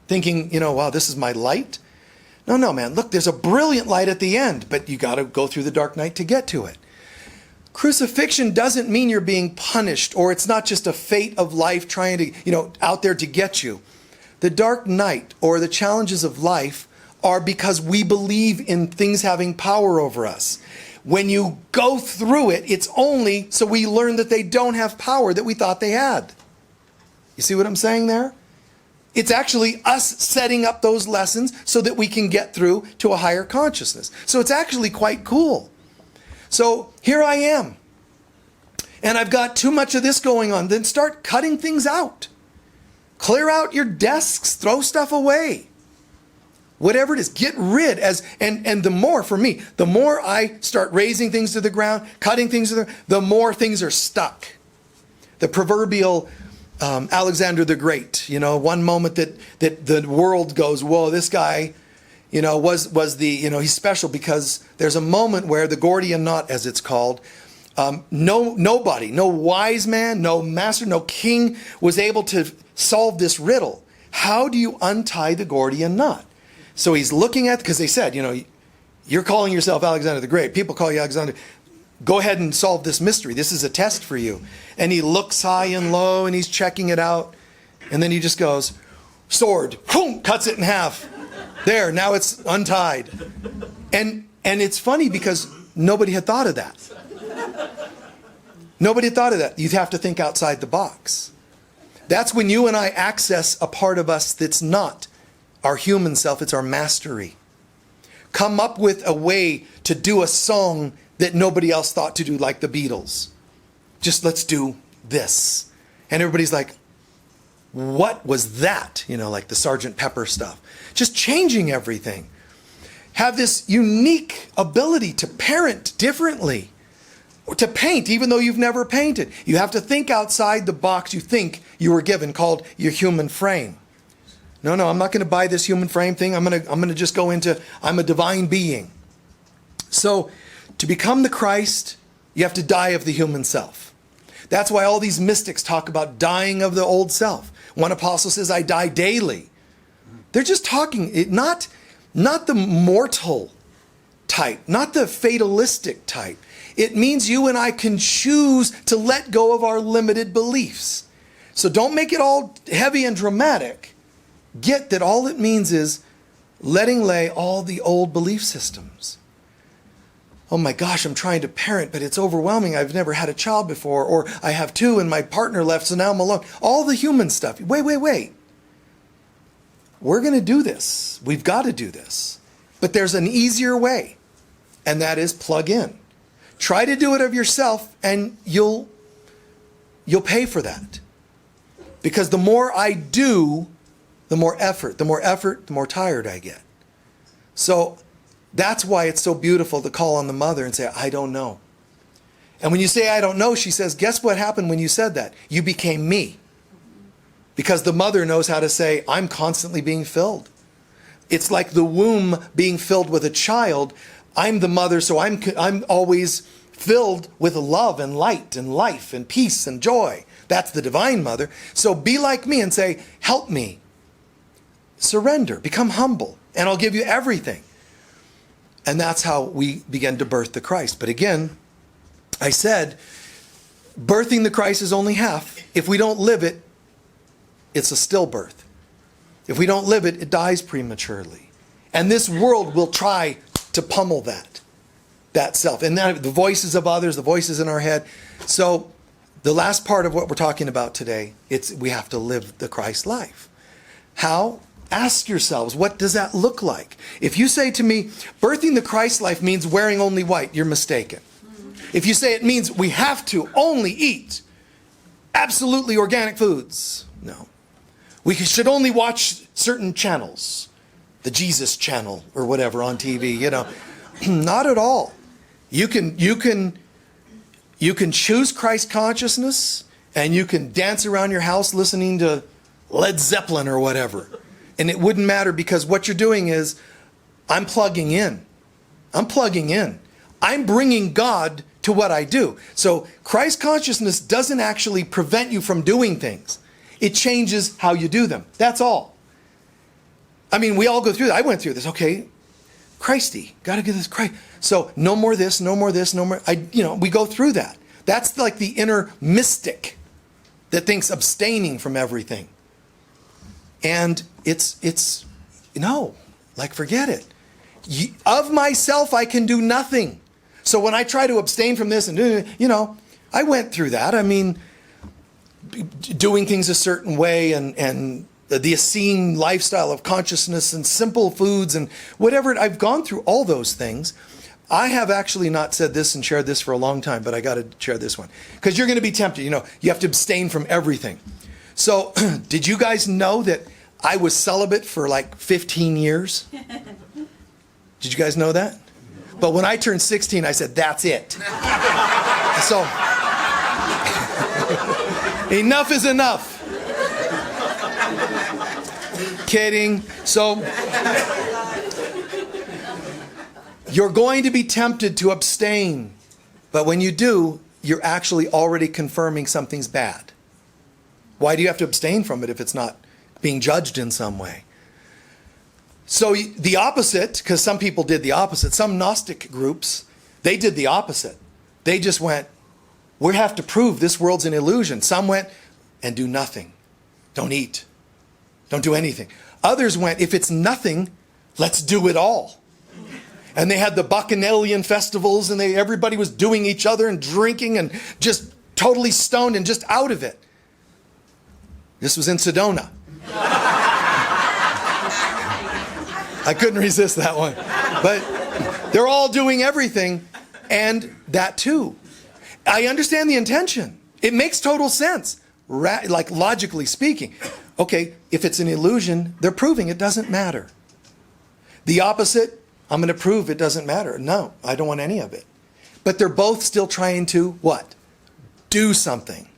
Thinking, wow, this is my light. No, man, look, there's a brilliant light at the end, but you got to go through the dark night to get to it. Crucifixion doesn't mean you're being punished, or it's not just a fate of life trying to, out there to get you. The dark night or the challenges of life are because we believe in things having power over us. When you go through it, it's only so we learn that they don't have power that we thought they had. You see what I'm saying there? It's actually us setting up those lessons so that we can get through to a higher consciousness. So it's actually quite cool. So here I am. And I've got too much of this going on. Then start cutting things out. Clear out your desks. Throw stuff away. Whatever it is, get rid and the more, for me, the more I start raising things to the ground, cutting things to the more things are stuck. The proverbial Alexander the Great, one moment that the world goes, whoa, this guy, was the, he's special, because there's a moment where the Gordian knot, as it's called, nobody, no wise man, no master, no king was able to solve this riddle. How do you untie the Gordian knot? So he's looking at, because they said, you're calling yourself Alexander the Great. People call you Alexander. Go ahead and solve this mystery. This is a test for you. And he looks high and low and he's checking it out. And then he just goes, sword, boom, cuts it in half. There, now it's untied. And it's funny because nobody had thought of that. Nobody had thought of that. You'd have to think outside the box. That's when you and I access a part of us that's not our human self, it's our mastery. Come up with a way to do a song that nobody else thought to do, like the Beatles. Just let's do this. And everybody's like, what was that? Like the Sgt. Pepper stuff. Just changing everything. Have this unique ability to parent differently. Or to paint, even though you've never painted. You have to think outside the box you think you were given, called your human frame. No, I'm not going to buy this human frame thing. I'm going to just go into, I'm a divine being. So, to become the Christ, you have to die of the human self. That's why all these mystics talk about dying of the old self. One apostle says, I die daily. They're just talking, not the mortal type, not the fatalistic type. It means you and I can choose to let go of our limited beliefs. So don't make it all heavy and dramatic. Get that all it means is letting lay all the old belief systems. Oh my gosh, I'm trying to parent, but it's overwhelming. I've never had a child before, or I have two and my partner left, so now I'm alone. All the human stuff. Wait. We're going to do this. We've got to do this. But there's an easier way, and that is plug in. Try to do it of yourself, and you'll pay for that. Because the more I do, the more effort, the more tired I get. So that's why it's so beautiful to call on the mother and say, I don't know. And when you say, I don't know, she says, guess what happened when you said that? You became me. Because the mother knows how to say, I'm constantly being filled. It's like the womb being filled with a child. I'm the mother, so I'm always filled with love and light and life and peace and joy. That's the divine mother. So be like me and say, help me. Surrender, become humble, and I'll give you everything. And that's how we begin to birth the Christ. But again, I said, birthing the Christ is only half. If we don't live it, it's a stillbirth. If we don't live it, it dies prematurely. And this world will try to pummel that self. And then the voices of others, the voices in our head. So the last part of what we're talking about today, we have to live the Christ life. How? Ask yourselves, what does that look like? If you say to me, birthing the Christ life means wearing only white, you're mistaken. If you say it means we have to only eat absolutely organic foods, no. We should only watch certain channels, the Jesus channel or whatever on TV, Not at all. You can choose Christ consciousness, and you can dance around your house listening to Led Zeppelin or whatever. And it wouldn't matter, because what you're doing is, I'm plugging in. I'm bringing God to what I do. So Christ consciousness doesn't actually prevent you from doing things. It changes how you do them. That's all. I mean, we all go through that. I went through this. Okay, Christy, got to get this Christ. So no more this, no more this, no more. We go through that. That's like the inner mystic that thinks abstaining from everything. And it's forget it. Of myself, I can do nothing. So when I try to abstain from this and, I went through that. I mean, doing things a certain way and the Essene lifestyle of consciousness and simple foods and whatever. I've gone through all those things. I have actually not said this and shared this for a long time, but I got to share this one. Because you're going to be tempted. You have to abstain from everything. So did you guys know that I was celibate for like 15 years? Did you guys know that? But when I turned 16, I said, that's it. So, enough is enough. Kidding. So, you're going to be tempted to abstain. But when you do, you're actually already confirming something's bad. Why do you have to abstain from it if it's not being judged in some way? So the opposite, because some people did the opposite, some Gnostic groups, they did the opposite. They just went, we have to prove this world's an illusion. Some went and do nothing. Don't eat. Don't do anything. Others went, if it's nothing, let's do it all. And they had the Bacchanalian festivals, and everybody was doing each other and drinking and just totally stoned and just out of it. This was in Sedona. I couldn't resist that one. But they're all doing everything, and that too. I understand the intention. It makes total sense, like logically speaking. Okay, if it's an illusion, they're proving it doesn't matter. The opposite, I'm going to prove it doesn't matter. No, I don't want any of it. But they're both still trying to, what? Do something.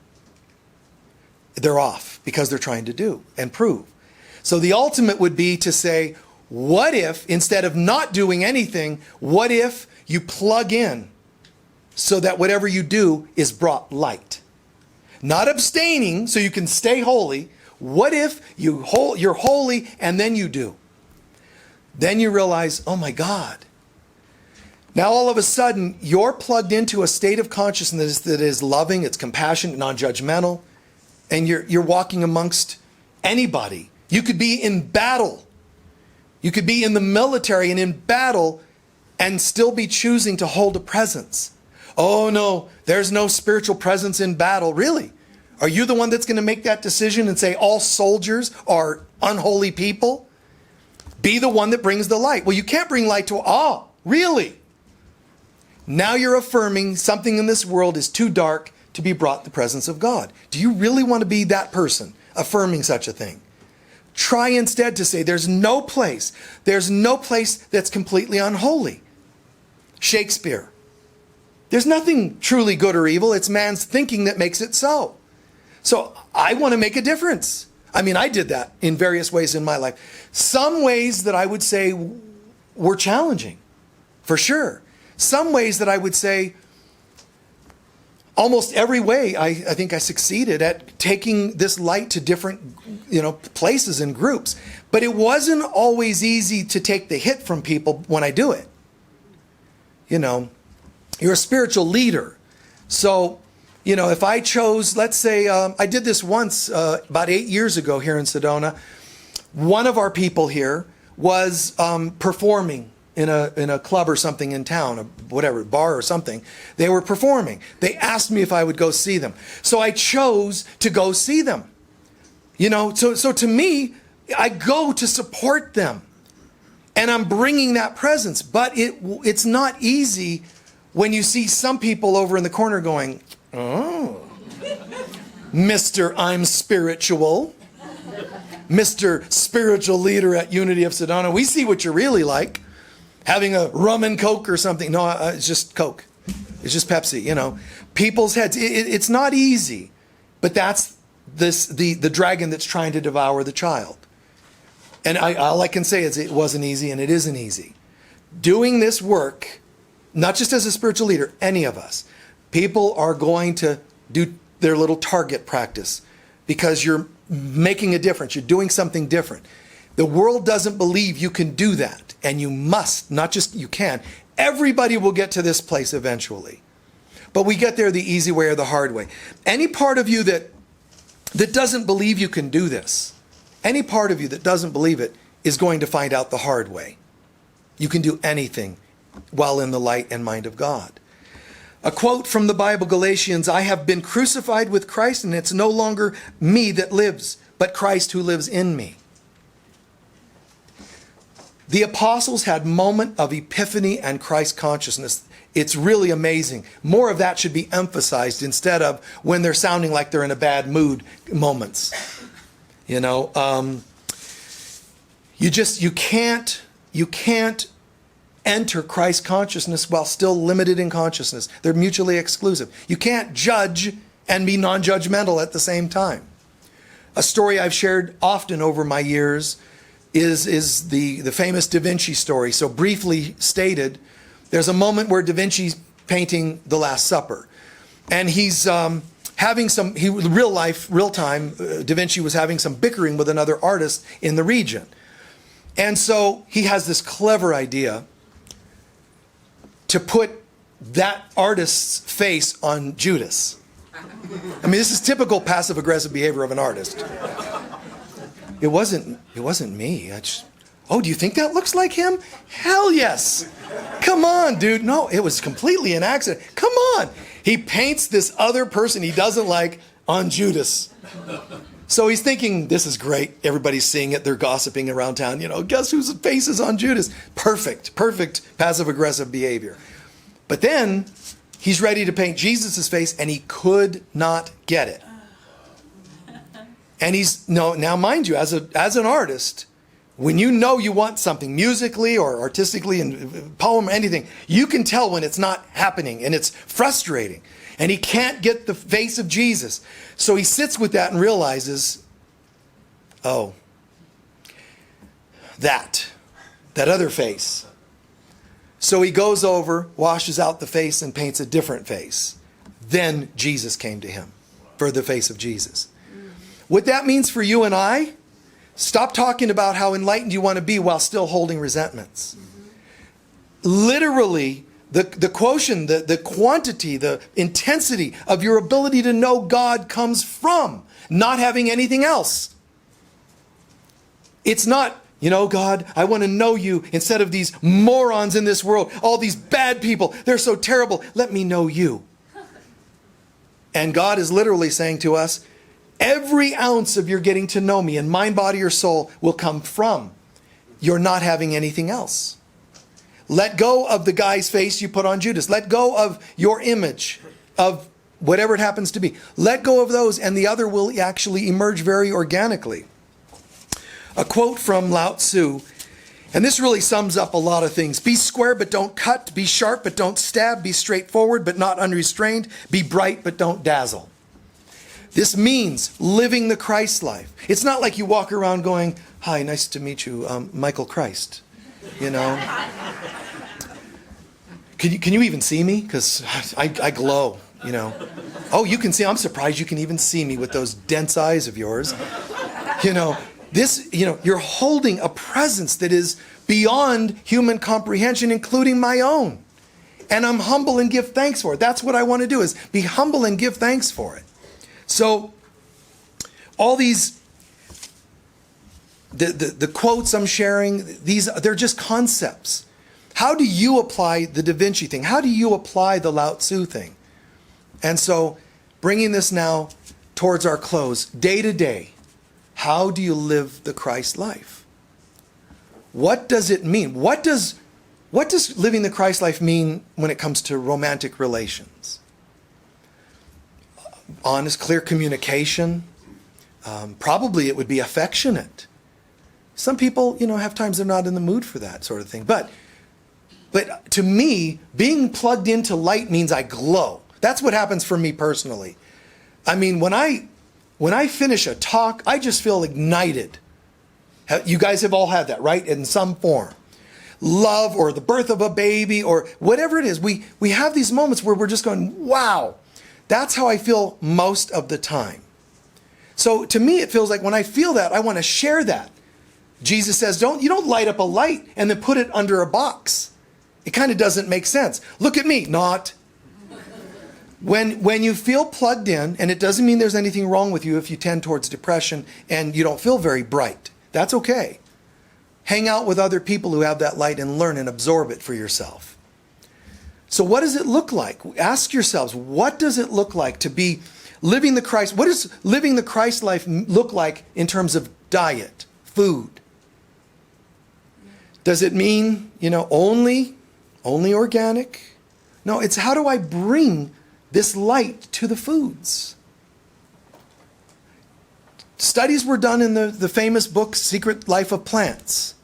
They're off because they're trying to do and prove. So the ultimate would be to say, what if, instead of not doing anything, what if you plug in so that whatever you do is brought light? Not abstaining so you can stay holy. What if you're holy and then you do? Then you realize, oh my God. Now all of a sudden, you're plugged into a state of consciousness that is loving, it's compassionate, non-judgmental, and you're walking amongst anybody. You could be in battle. You could be in the military and in battle and still be choosing to hold a presence. Oh no, there's no spiritual presence in battle. Really? Are you the one that's going to make that decision and say all soldiers are unholy people? Be the one that brings the light. Well, you can't bring light to all. Really? Now you're affirming something in this world is too dark to be brought the presence of God. Do you really want to be that person affirming such a thing? Try instead to say there's no place that's completely unholy. Shakespeare. There's nothing truly good or evil. It's man's thinking that makes it so. So I want to make a difference. I mean, I did that in various ways in my life. Some ways that I would say were challenging, for sure. Some ways that I would say, almost every way, I think I succeeded at taking this light to different, places and groups. But it wasn't always easy to take the hit from people when I do it. you know, you're a spiritual leader. So, you know, if I chose, let's say, I did this once about 8 years ago here in Sedona. One of our people here was performing in a club or something in town, whatever, bar or something. They were performing. They asked me if I would go see them. So I chose to go see them. You know, so to me, I go to support them. And I'm bringing that presence. But it's not easy when you see some people over in the corner going, oh, Mr. I'm spiritual. Mr. Spiritual Leader at Unity of Sedona. We see what you're really like. Having a rum and Coke or something. No, it's just Coke. It's just Pepsi, you know. People's heads. It's not easy. But that's the dragon that's trying to devour the child. And all I can say is it wasn't easy and it isn't easy. Doing this work, not just as a spiritual leader, any of us, people are going to do their little target practice because you're making a difference. You're doing something different. The world doesn't believe you can do that. And you must, not just you can. Everybody will get to this place eventually. But we get there the easy way or the hard way. Any part of you that doesn't believe you can do this, any part of you that doesn't believe it is going to find out the hard way. You can do anything while in the light and mind of God. A quote from the Bible, Galatians, I have been crucified with Christ, and it's no longer me that lives, but Christ who lives in me. The apostles had a moment of epiphany and Christ consciousness. It's really amazing. More of that should be emphasized instead of when they're sounding like they're in a bad mood moments. You know, you can't enter Christ consciousness while still limited in consciousness. They're mutually exclusive. You can't judge and be non-judgmental at the same time. A story I've shared often over my years is the famous Da Vinci story. So briefly stated, there's a moment where Da Vinci's painting The Last Supper. And he's having real time, Da Vinci was having some bickering with another artist in the region. And so he has this clever idea to put that artist's face on Judas. I mean, this is typical passive-aggressive behavior of an artist. It wasn't me. Oh, do you think that looks like him? Hell yes. Come on, dude. No, it was completely an accident. Come on. He paints this other person he doesn't like on Judas. So he's thinking, this is great. Everybody's seeing it. They're gossiping around town. You know, guess whose face is on Judas? Perfect passive-aggressive behavior. But then he's ready to paint Jesus' face, and he could not get it. And now mind you, as an artist, when you know you want something musically or artistically, and poem, anything, you can tell when it's not happening, and it's frustrating. And he can't get the face of Jesus. So he sits with that and realizes, oh, that other face. So he goes over, washes out the face, and paints a different face. Then Jesus came to him for the face of Jesus. What that means for you and I, stop talking about how enlightened you want to be while still holding resentments. Literally, the quotient, the quantity, the intensity of your ability to know God comes from not having anything else. It's not, you know, God, I want to know you instead of these morons in this world, all these bad people, they're so terrible. Let me know you. And God is literally saying to us, every ounce of your getting to know me in mind, body, or soul will come from your not having anything else. Let go of the guy's face you put on Judas. Let go of your image of whatever it happens to be. Let go of those, and the other will actually emerge very organically. A quote from Lao Tzu, and this really sums up a lot of things. Be square but don't cut. Be sharp but don't stab. Be straightforward but not unrestrained. Be bright but don't dazzle. This means living the Christ life. It's not like you walk around going, hi, nice to meet you, Michael Christ. You know? Can you even see me? Because I glow, you know. Oh, you can see. I'm surprised you can even see me with those dense eyes of yours. You know, you're holding a presence that is beyond human comprehension, including my own. And I'm humble and give thanks for it. That's what I want to do, is be humble and give thanks for it. So all these, the quotes I'm sharing, they're just concepts. How do you apply the Da Vinci thing? How do you apply the Lao Tzu thing? And so bringing this now towards our close, day to day, how do you live the Christ life? What does it mean? What does living the Christ life mean when it comes to romantic relations? Honest, clear communication. Probably it would be affectionate. Some people, have times they're not in the mood for that sort of thing. But to me, being plugged into light means I glow. That's what happens for me personally. I mean, when I finish a talk, I just feel ignited. You guys have all had that, right? In some form. Love or the birth of a baby or whatever it is. We have these moments where we're just going, wow. That's how I feel most of the time. So to me, it feels like when I feel that, I want to share that. Jesus says, you don't light up a light and then put it under a box. It kind of doesn't make sense. Look at me, not. When you feel plugged in, and it doesn't mean there's anything wrong with you if you tend towards depression and you don't feel very bright. That's okay. Hang out with other people who have that light and learn and absorb it for yourself. So what does it look like? Ask yourselves, what does it look like to be living the Christ? What does living the Christ life look like in terms of diet, food? Does it mean, only organic? No, it's how do I bring this light to the foods? Studies were done in the famous book, Secret Life of Plants.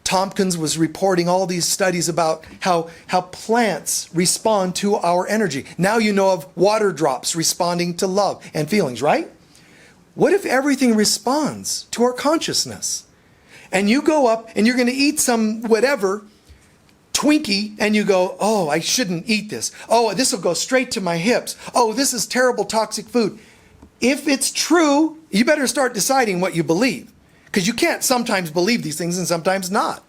Tompkins was reporting all these studies about how plants respond to our energy. Now you know of water drops responding to love and feelings, right? What if everything responds to our consciousness? And you go up and you're going to eat some whatever, Twinkie, and you go, oh, I shouldn't eat this. Oh, this will go straight to my hips. Oh, this is terrible toxic food. If it's true, you better start deciding what you believe. Because you can't sometimes believe these things and sometimes not.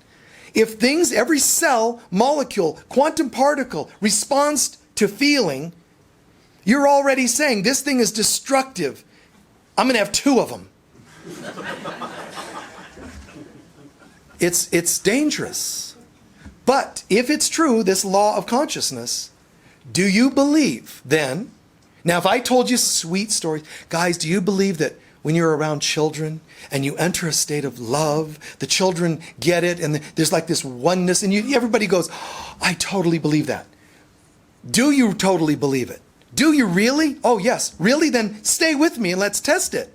If things, every cell, molecule, quantum particle responds to feeling, you're already saying this thing is destructive. I'm going to have 2 of them. It's dangerous. But if it's true, this law of consciousness, do you believe then? Now, if I told you sweet stories, guys, do you believe that when you're around children and you enter a state of love, the children get it and there's like this oneness and everybody goes, oh, I totally believe that. Do you totally believe it? Do you really? Oh, yes. Really? Then stay with me and let's test it.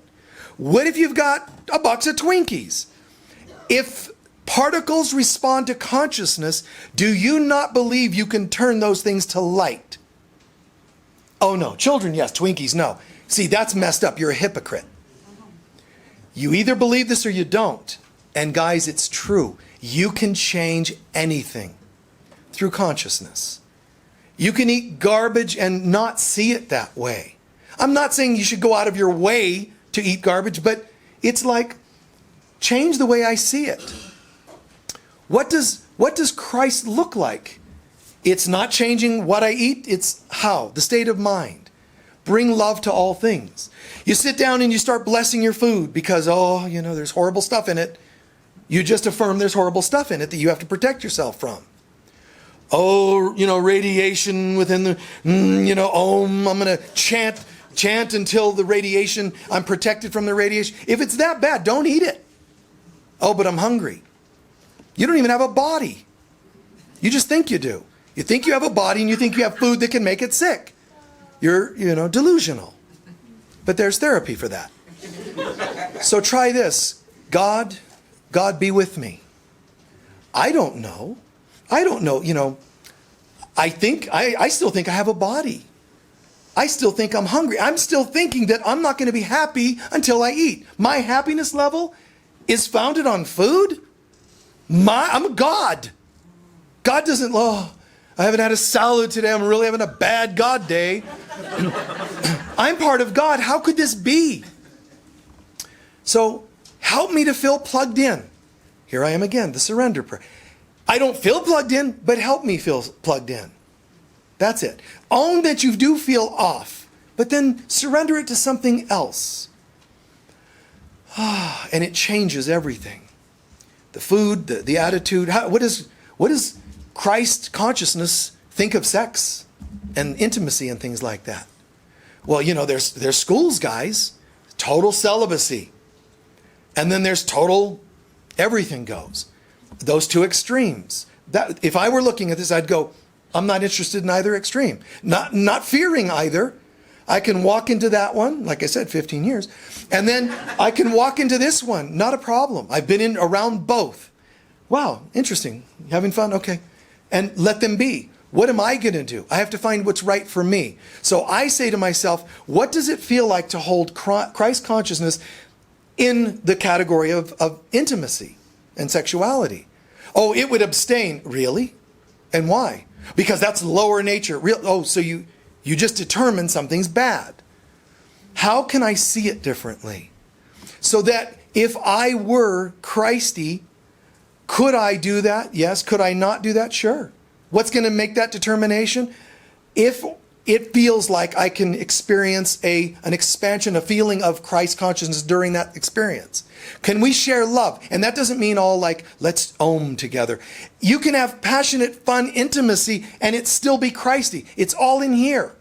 What if you've got a box of Twinkies? If particles respond to consciousness, do you not believe you can turn those things to light? Oh, no. Children, yes. Twinkies, no. See, that's messed up. You're a hypocrite. You either believe this or you don't. And guys, it's true. You can change anything through consciousness. You can eat garbage and not see it that way. I'm not saying you should go out of your way to eat garbage, but it's like, change the way I see it. What does Christ look like? It's not changing what I eat, it's how, the state of mind. Bring love to all things. You sit down and you start blessing your food because, there's horrible stuff in it. You just affirm there's horrible stuff in it that you have to protect yourself from. Oh, radiation within the, I'm going to chant until the radiation, I'm protected from the radiation. If it's that bad, don't eat it. Oh, but I'm hungry. You don't even have a body. You just think you do. You think you have a body and you think you have food that can make it sick. You're, delusional. But there's therapy for that. So try this. God be with me. I don't know. I still think I have a body. I still think I'm hungry. I'm still thinking that I'm not going to be happy until I eat. My happiness level is founded on food. I'm a God. God doesn't, I haven't had a salad today. I'm really having a bad God day. I'm part of God. How could this be? So help me to feel plugged in. Here I am again, the surrender prayer. I don't feel plugged in, but help me feel plugged in. That's it. Own that you do feel off, but then surrender it to something else. And it changes everything. The food, the attitude. What does Christ consciousness think of sex and intimacy and things like that? Well, there's schools, guys. Total celibacy. And then there's total everything goes. Those two extremes. That, if I were looking at this, I'd go, I'm not interested in either extreme. Not fearing either. I can walk into that one, like I said, 15 years. And then I can walk into this one. Not a problem. I've been around both. Wow, interesting. Having fun? Okay. And let them be. What am I going to do? I have to find what's right for me. So I say to myself, what does it feel like to hold Christ consciousness in the category of intimacy and sexuality? Oh, it would abstain. Really? And why? Because that's lower nature. So you just determine something's bad. How can I see it differently? So that if I were Christy, could I do that? Yes. Could I not do that? Sure. What's going to make that determination? If it feels like I can experience an expansion, a feeling of Christ consciousness during that experience. Can we share love? And that doesn't mean all like, let's ohm together. You can have passionate, fun intimacy and it still be Christy. It's all in here.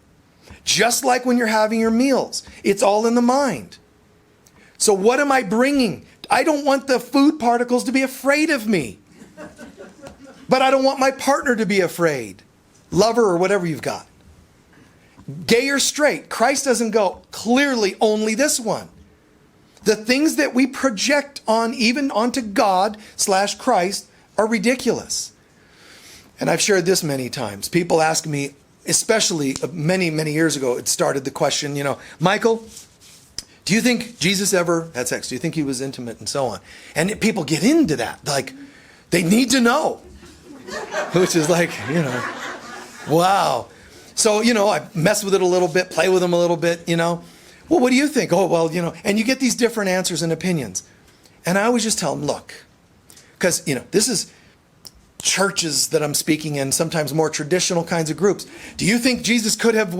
Just like when you're having your meals. It's all in the mind. So what am I bringing? I don't want the food particles to be afraid of me. But I don't want my partner to be afraid. Lover or whatever you've got. Gay or straight. Christ doesn't go, clearly only this one. The things that we project on, even onto God/Christ, are ridiculous. And I've shared this many times. People ask me, especially many, many years ago, it started the question, Michael, do you think Jesus ever had sex? Do you think he was intimate and so on? And people get into that. Like, they need to know. Which is like, wow. So, I mess with it a little bit, play with them a little bit, Well, what do you think? Oh, well, and you get these different answers and opinions. And I always just tell them, look, because, this is churches that I'm speaking in, sometimes more traditional kinds of groups. Do you think Jesus would have,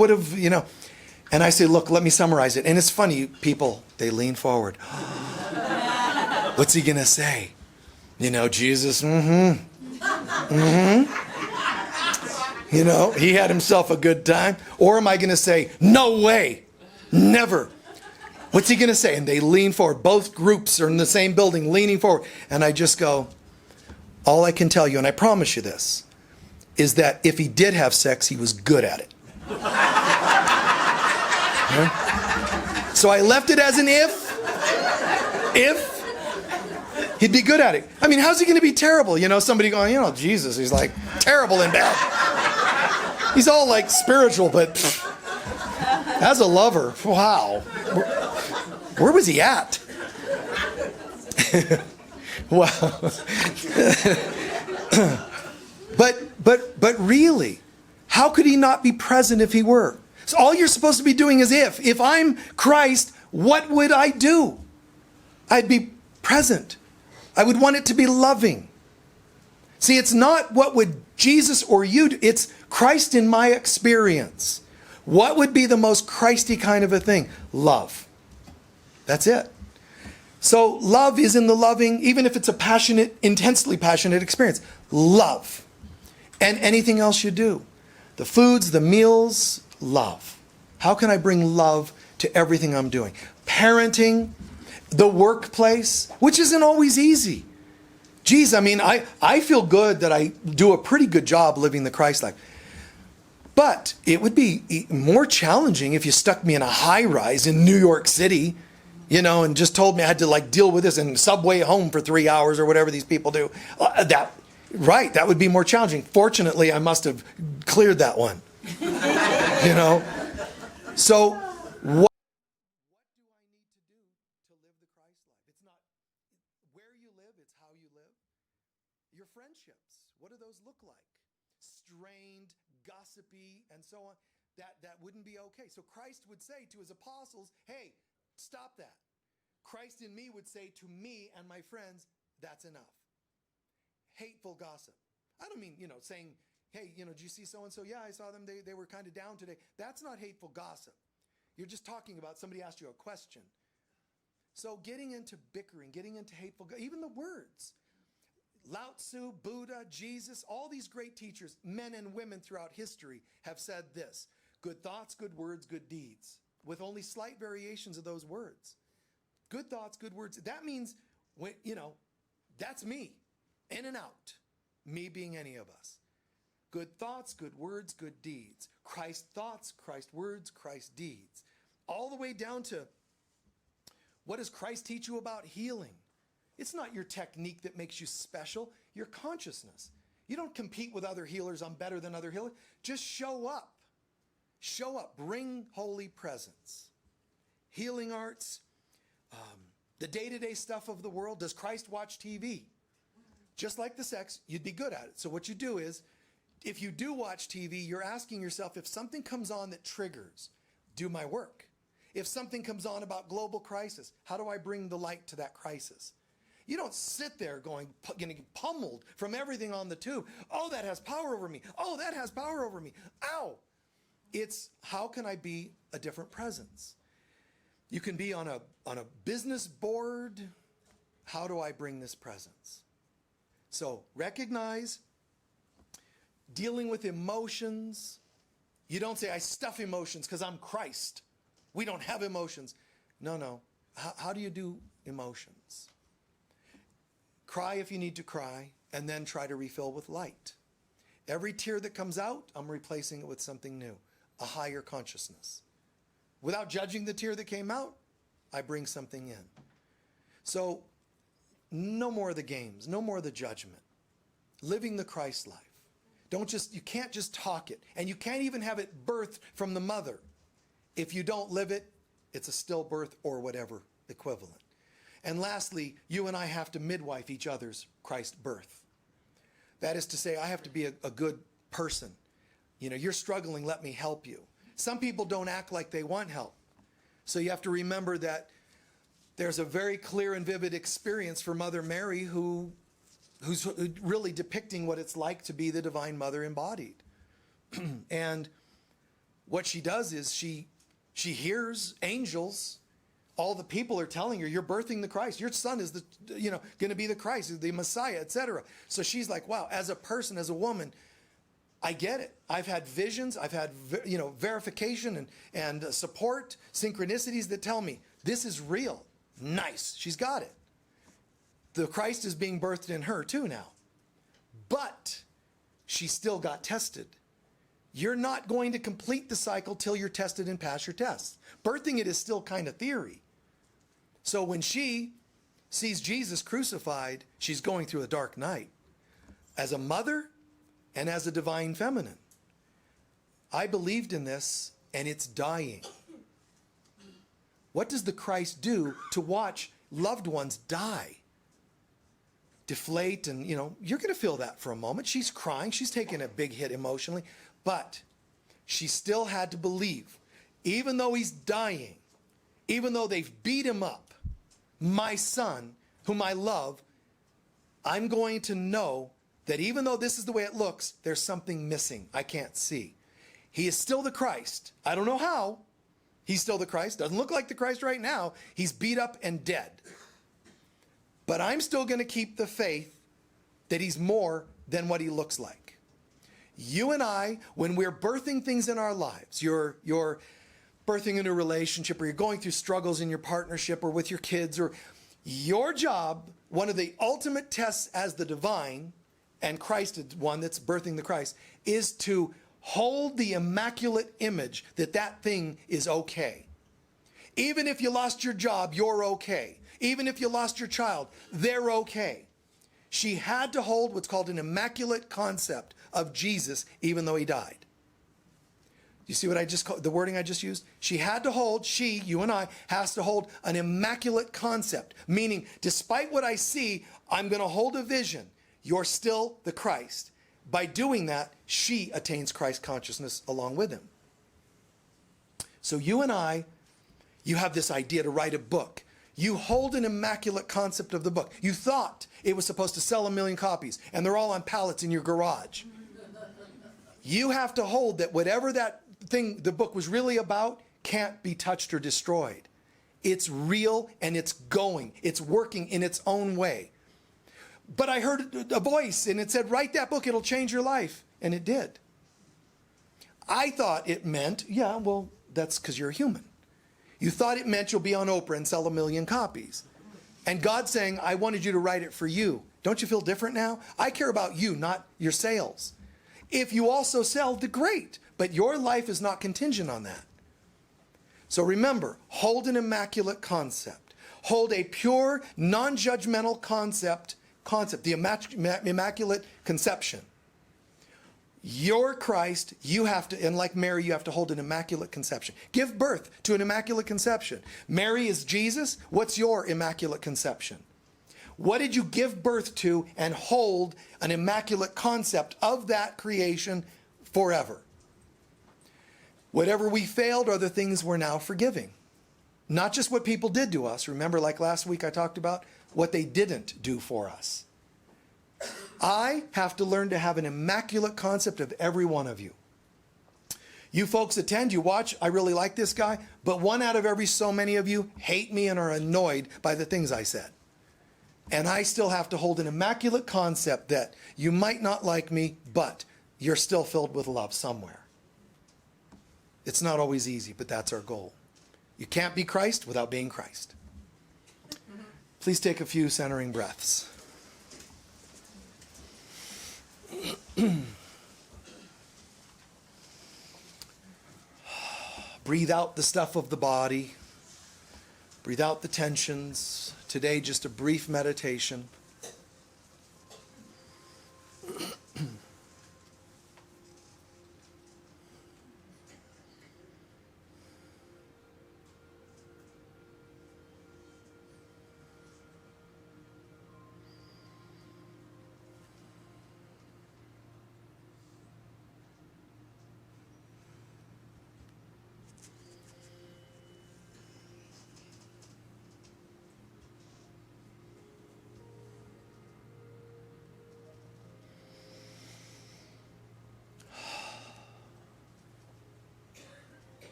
And I say, look, let me summarize it. And it's funny, people, they lean forward. What's he going to say? Jesus, he had himself a good time. Or am I going to say, no way, never. What's he going to say? And they lean forward. Both groups are in the same building, leaning forward. And I just go, all I can tell you, and I promise you this, is that if he did have sex, he was good at it. Huh? So I left it as an if he'd be good at it. I mean, how's he going to be terrible? Somebody going, Jesus, he's like terrible in bed. He's all like spiritual, but as a lover, wow. Where was he at? Wow. But really, how could he not be present if he were? So all you're supposed to be doing is if. If I'm Christ, what would I do? I'd be present. I would want it to be loving. See, it's not what would Jesus or you do. It's Christ in my experience. What would be the most Christy kind of a thing? Love. That's it. So love is in the loving, even if it's a passionate, intensely passionate experience. Love. And anything else you do. The foods, the meals, love. How can I bring love to everything I'm doing? Parenting, the workplace, which isn't always easy. Geez, I mean, I feel good that I do a pretty good job living the Christ life. But it would be more challenging if you stuck me in a high rise in New York City, and just told me I had to deal with this and subway home for 3 hours or whatever these people do. That would be more challenging. Fortunately, I must have cleared that one. So what do I need to do to live the Christ life? It's not where you live, it's how you live. Your friendships, what do those look like? Strained, gossipy, and so on. That wouldn't be okay. So Christ would say to his apostles, hey, stop that. Christ in me would say to me and my friends, that's enough. Hateful gossip. I don't mean, saying Hey, did you see so-and-so? Yeah, I saw them. They were kind of down today. That's not hateful gossip. You're just talking about somebody asked you a question. So getting into bickering, getting into hateful, even the words. Lao Tzu, Buddha, Jesus, all these great teachers, men and women throughout history have said this: good thoughts, good words, good deeds, with only slight variations of those words. Good thoughts, good words. That means, that's me, in and out, me being any of us. Good thoughts, good words, good deeds. Christ thoughts, Christ words, Christ deeds. All the way down to, what does Christ teach you about healing? It's not your technique that makes you special, your consciousness. You don't compete with other healers, I'm better than other healers. Just show up. Show up. Bring holy presence. Healing arts, the day-to-day stuff of the world. Does Christ watch TV? Just like the sex, you'd be good at it. So what you do is, if you do watch TV, you're asking yourself, if something comes on that triggers, do my work. If something comes on about global crisis, how do I bring the light to that crisis? You don't sit there getting pummeled from everything on the tube. Oh, that has power over me. Oh, that has power over me. Ow! It's, how can I be a different presence? You can be on a business board. How do I bring this presence? So recognize, dealing with emotions. You don't say, I stuff emotions because I'm Christ. We don't have emotions. No. How do you do emotions? Cry if you need to cry, and then try to refill with light. Every tear that comes out, I'm replacing it with something new, a higher consciousness. Without judging the tear that came out, I bring something in. So, no more of the games, no more of the judgment. Living the Christ life. You can't just talk it, and you can't even have it birthed from the mother. If you don't live it, it's a stillbirth or whatever equivalent. And lastly, you and I have to midwife each other's Christ birth. That is to say, I have to be a good person. You're struggling, let me help you. Some people don't act like they want help. So you have to remember that there's a very clear and vivid experience for Mother Mary who's really depicting what it's like to be the Divine Mother embodied. And what she does is she hears angels. All the people are telling her, you're birthing the Christ. Your son is going to be the Christ, the Messiah, etc. So she's like, wow, as a person, as a woman, I get it. I've had visions. I've had, verification and support, synchronicities that tell me this is real. Nice. She's got it. The Christ is being birthed in her too now. But she still got tested. You're not going to complete the cycle till you're tested and pass your tests. Birthing it is still kind of theory. So when she sees Jesus crucified, she's going through a dark night. As a mother and as a divine feminine. I believed in this, and it's dying. What does the Christ do to watch loved ones die? Deflate, and you're going to feel that for a moment. She's crying. She's taking a big hit emotionally. But she still had to believe, even though he's dying, even though they've beat him up, my son, whom I love, I'm going to know that even though this is the way it looks, there's something missing I can't see. He is still the Christ. I don't know how. He's still the Christ. Doesn't look like the Christ right now. He's beat up and dead. But I'm still going to keep the faith that he's more than what he looks like. You and I, when we're birthing things in our lives, you're birthing a new relationship, or you're going through struggles in your partnership or with your kids, or your job, one of the ultimate tests as the divine, and Christ is one that's birthing the Christ, is to hold the immaculate image that thing is okay. Even if you lost your job, you're okay. Even if you lost your child, they're okay. She had to hold what's called an immaculate concept of Jesus, even though he died. You see what the wording I just used? She had to hold, you and I, has to hold an immaculate concept. Meaning, despite what I see, I'm going to hold a vision. You're still the Christ. By doing that, she attains Christ consciousness along with him. So you and I, you have this idea to write a book. You hold an immaculate concept of the book. You thought it was supposed to sell 1 million copies, and they're all on pallets in your garage. You have to hold that whatever that thing the book was really about can't be touched or destroyed. It's real and it's going. It's working in its own way. But I heard a voice and it said, write that book, it'll change your life. And it did. I thought it meant, yeah, well, that's because you're a human. You thought it meant you'll be on Oprah and sell 1 million copies. And God's saying, I wanted you to write it for you. Don't you feel different now? I care about you, not your sales. If you also sell, great. But your life is not contingent on that. So remember, hold an immaculate concept. Hold a pure, non-judgmental concept, the immaculate conception. You're Christ, you have to, and like Mary, you have to hold an immaculate conception. Give birth to an immaculate conception. Mary is Jesus. What's your immaculate conception? What did you give birth to and hold an immaculate concept of that creation forever? Whatever we failed are the things we're now forgiving. Not just what people did to us. Remember, like last week I talked about what they didn't do for us. I have to learn to have an immaculate concept of every one of you. You folks attend, you watch, I really like this guy, but 1 out of every so many of you hate me and are annoyed by the things I said. And I still have to hold an immaculate concept that you might not like me, but you're still filled with love somewhere. It's not always easy, but that's our goal. You can't be Christ without being Christ. Please take a few centering breaths. Breathe out the stuff of the body. Breathe out the tensions. Today, just a brief meditation.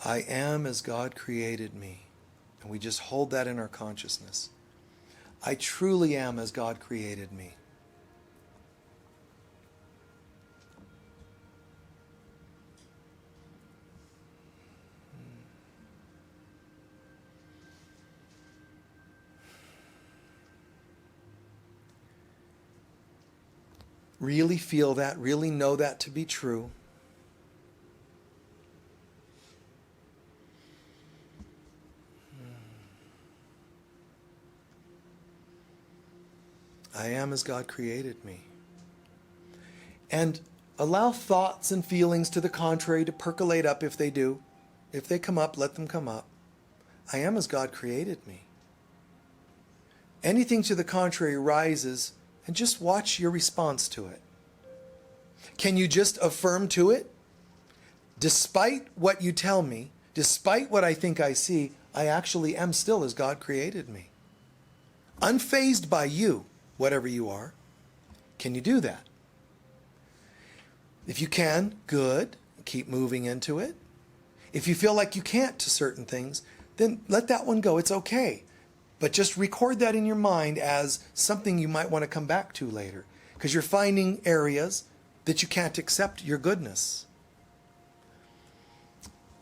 I am as God created me. And we just hold that in our consciousness. I truly am as God created me. Really feel that, really know that to be true. I am as God created me. And allow thoughts and feelings to the contrary to percolate up if they do. If they come up, let them come up. I am as God created me. Anything to the contrary rises, and just watch your response to it. Can you just affirm to it? Despite what you tell me, despite what I think I see, I actually am still as God created me. Unfazed by you, whatever you are. Can you do that? If you can, good. Keep moving into it. If you feel like you can't to certain things, then let that one go. It's okay. But just record that in your mind as something you might want to come back to later. Because you're finding areas that you can't accept your goodness.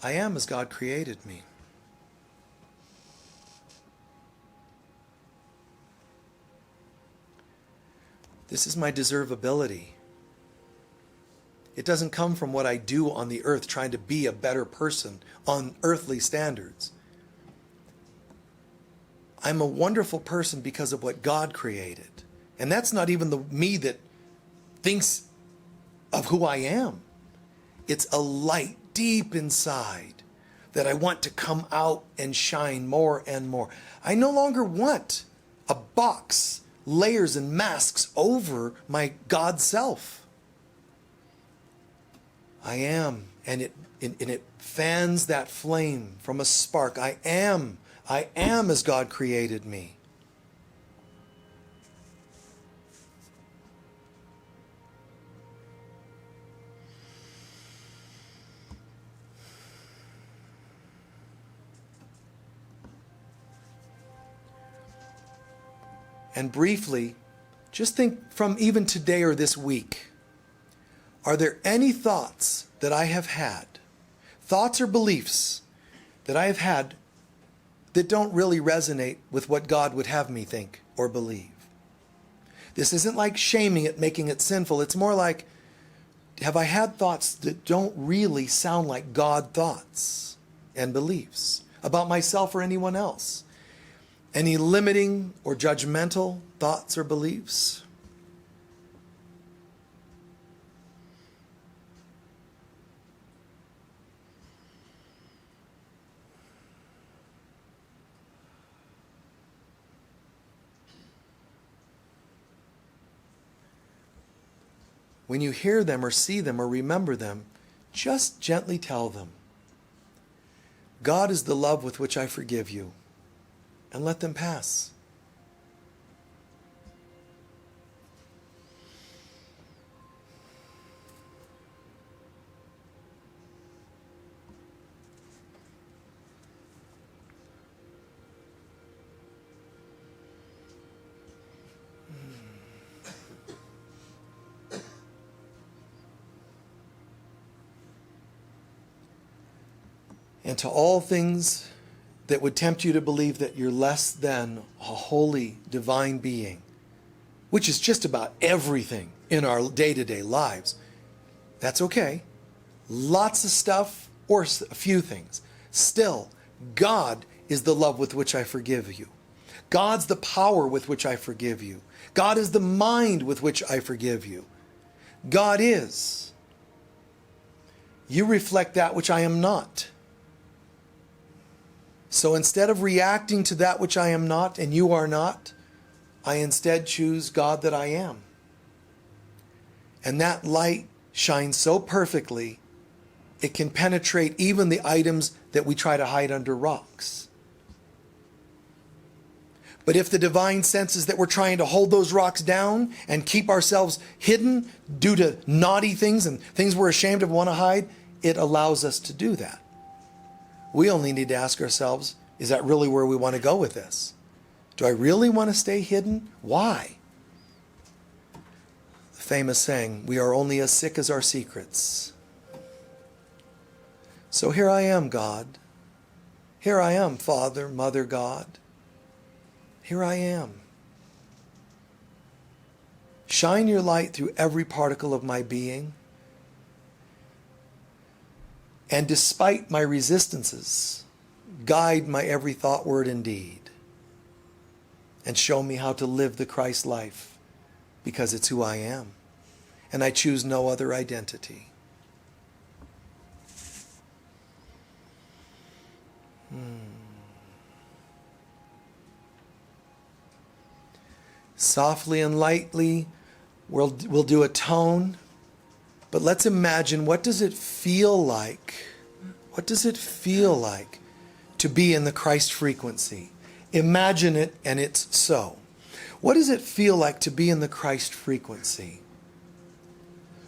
I am as God created me. This is my deservability. It doesn't come from what I do on the earth trying to be a better person on earthly standards. I'm a wonderful person because of what God created. And that's not even the me that thinks of who I am. It's a light deep inside that I want to come out and shine more and more. I no longer want a box, layers and masks over my God self. I am, and it fans that flame from a spark. I am as God created me. And briefly, just think from even today or this week, are there any thoughts that I have had, thoughts or beliefs that I have had that don't really resonate with what God would have me think or believe? This isn't like shaming it, making it sinful. It's more like, have I had thoughts that don't really sound like God thoughts and beliefs about myself or anyone else? Any limiting or judgmental thoughts or beliefs? When you hear them or see them or remember them, just gently tell them, God is the love with which I forgive you, and let them pass. And to all things that would tempt you to believe that you're less than a holy, divine being, which is just about everything in our day-to-day lives, that's okay. Lots of stuff or a few things. Still, God is the love with which I forgive you. God's the power with which I forgive you. God is the mind with which I forgive you. God is. You reflect that which I am not. So instead of reacting to that which I am not and you are not, I instead choose God that I am. And that light shines so perfectly, it can penetrate even the items that we try to hide under rocks. But if the divine senses that we're trying to hold those rocks down and keep ourselves hidden due to naughty things and things we're ashamed of, want to hide, it allows us to do that. We only need to ask ourselves, is that really where we want to go with this? Do I really want to stay hidden? Why? The famous saying, we are only as sick as our secrets. So here I am, God. Here I am, Father, Mother, God. Here I am. Shine your light through every particle of my being. And despite my resistances, guide my every thought, word, and deed. And show me how to live the Christ life, because it's who I am. And I choose no other identity. Softly and lightly, we'll do a tone. But let's imagine, what does it feel like? What does it feel like to be in the Christ frequency? Imagine it, and it's so. What does it feel like to be in the Christ frequency?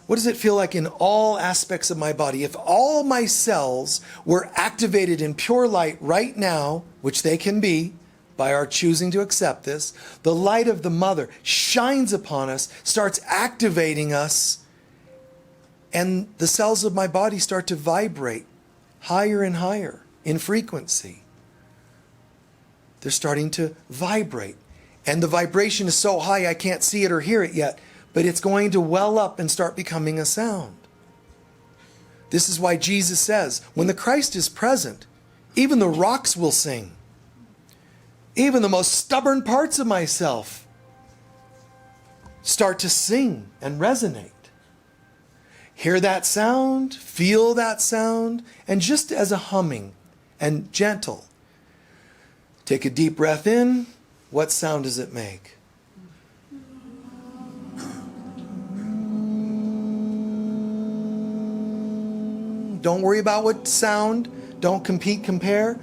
What does it feel like in all aspects of my body? If all my cells were activated in pure light right now, which they can be, by our choosing to accept this, the light of the Mother shines upon us, starts activating us, and the cells of my body start to vibrate higher and higher in frequency. They're starting to vibrate. And the vibration is so high I can't see it or hear it yet, but it's going to well up and start becoming a sound. This is why Jesus says, when the Christ is present, even the rocks will sing. Even the most stubborn parts of myself start to sing and resonate. Hear that sound, feel that sound, and just as a humming and gentle, take a deep breath in. What sound does it make? Don't worry about what sound. Don't compete, compare.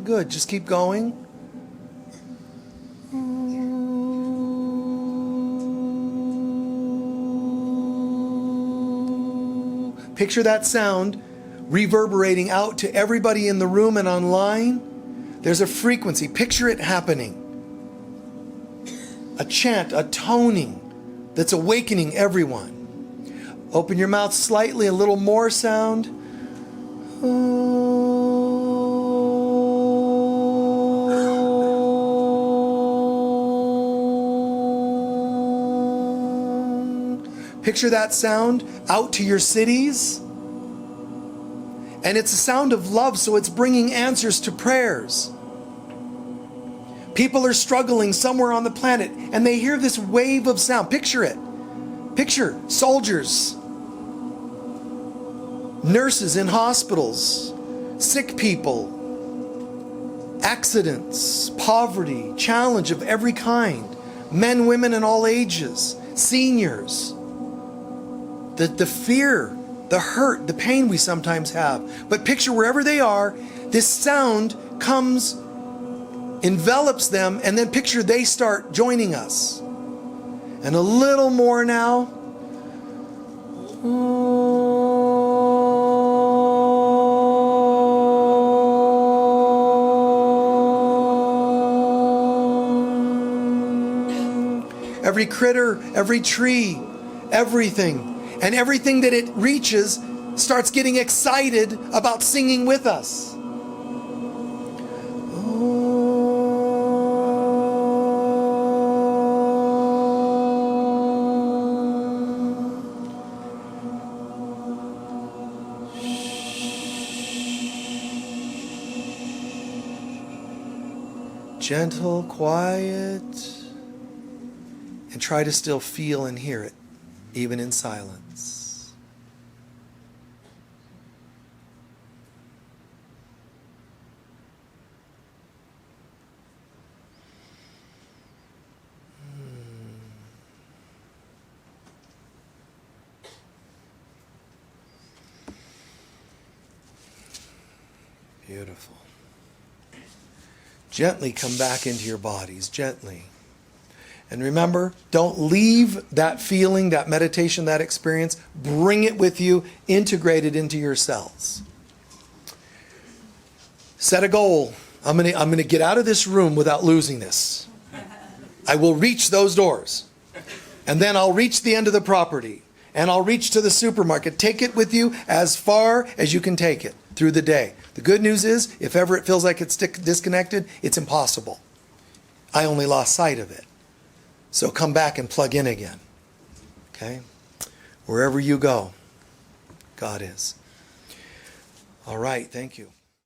Good, just keep going. Picture that sound reverberating out to everybody in the room and online. There's a frequency. Picture it happening. A chant, a toning that's awakening everyone. Open your mouth slightly, a little more sound. Picture that sound out to your cities. And it's a sound of love, so it's bringing answers to prayers. People are struggling somewhere on the planet, and they hear this wave of sound. Picture it. Picture soldiers, nurses in hospitals, sick people, accidents, poverty, challenge of every kind, men, women, and all ages, seniors. The fear, the hurt, the pain we sometimes have. But picture wherever they are, this sound comes, envelops them, and then picture they start joining us. And a little more now. Every critter, every tree, everything. And everything that it reaches starts getting excited about singing with us. Gentle, quiet, and try to still feel and hear it, even in silence. Beautiful. Gently come back into your bodies, gently. And remember, don't leave that feeling, that meditation, that experience. Bring it with you, integrate it into your cells. Set a goal. I'm going to get out of this room without losing this. I will reach those doors. And then I'll reach the end of the property. And I'll reach to the supermarket. Take it with you as far as you can take it through the day. The good news is, if ever it feels like it's disconnected, it's impossible. I only lost sight of it. So come back and plug in again. Okay? Wherever you go, God is. All right, thank you.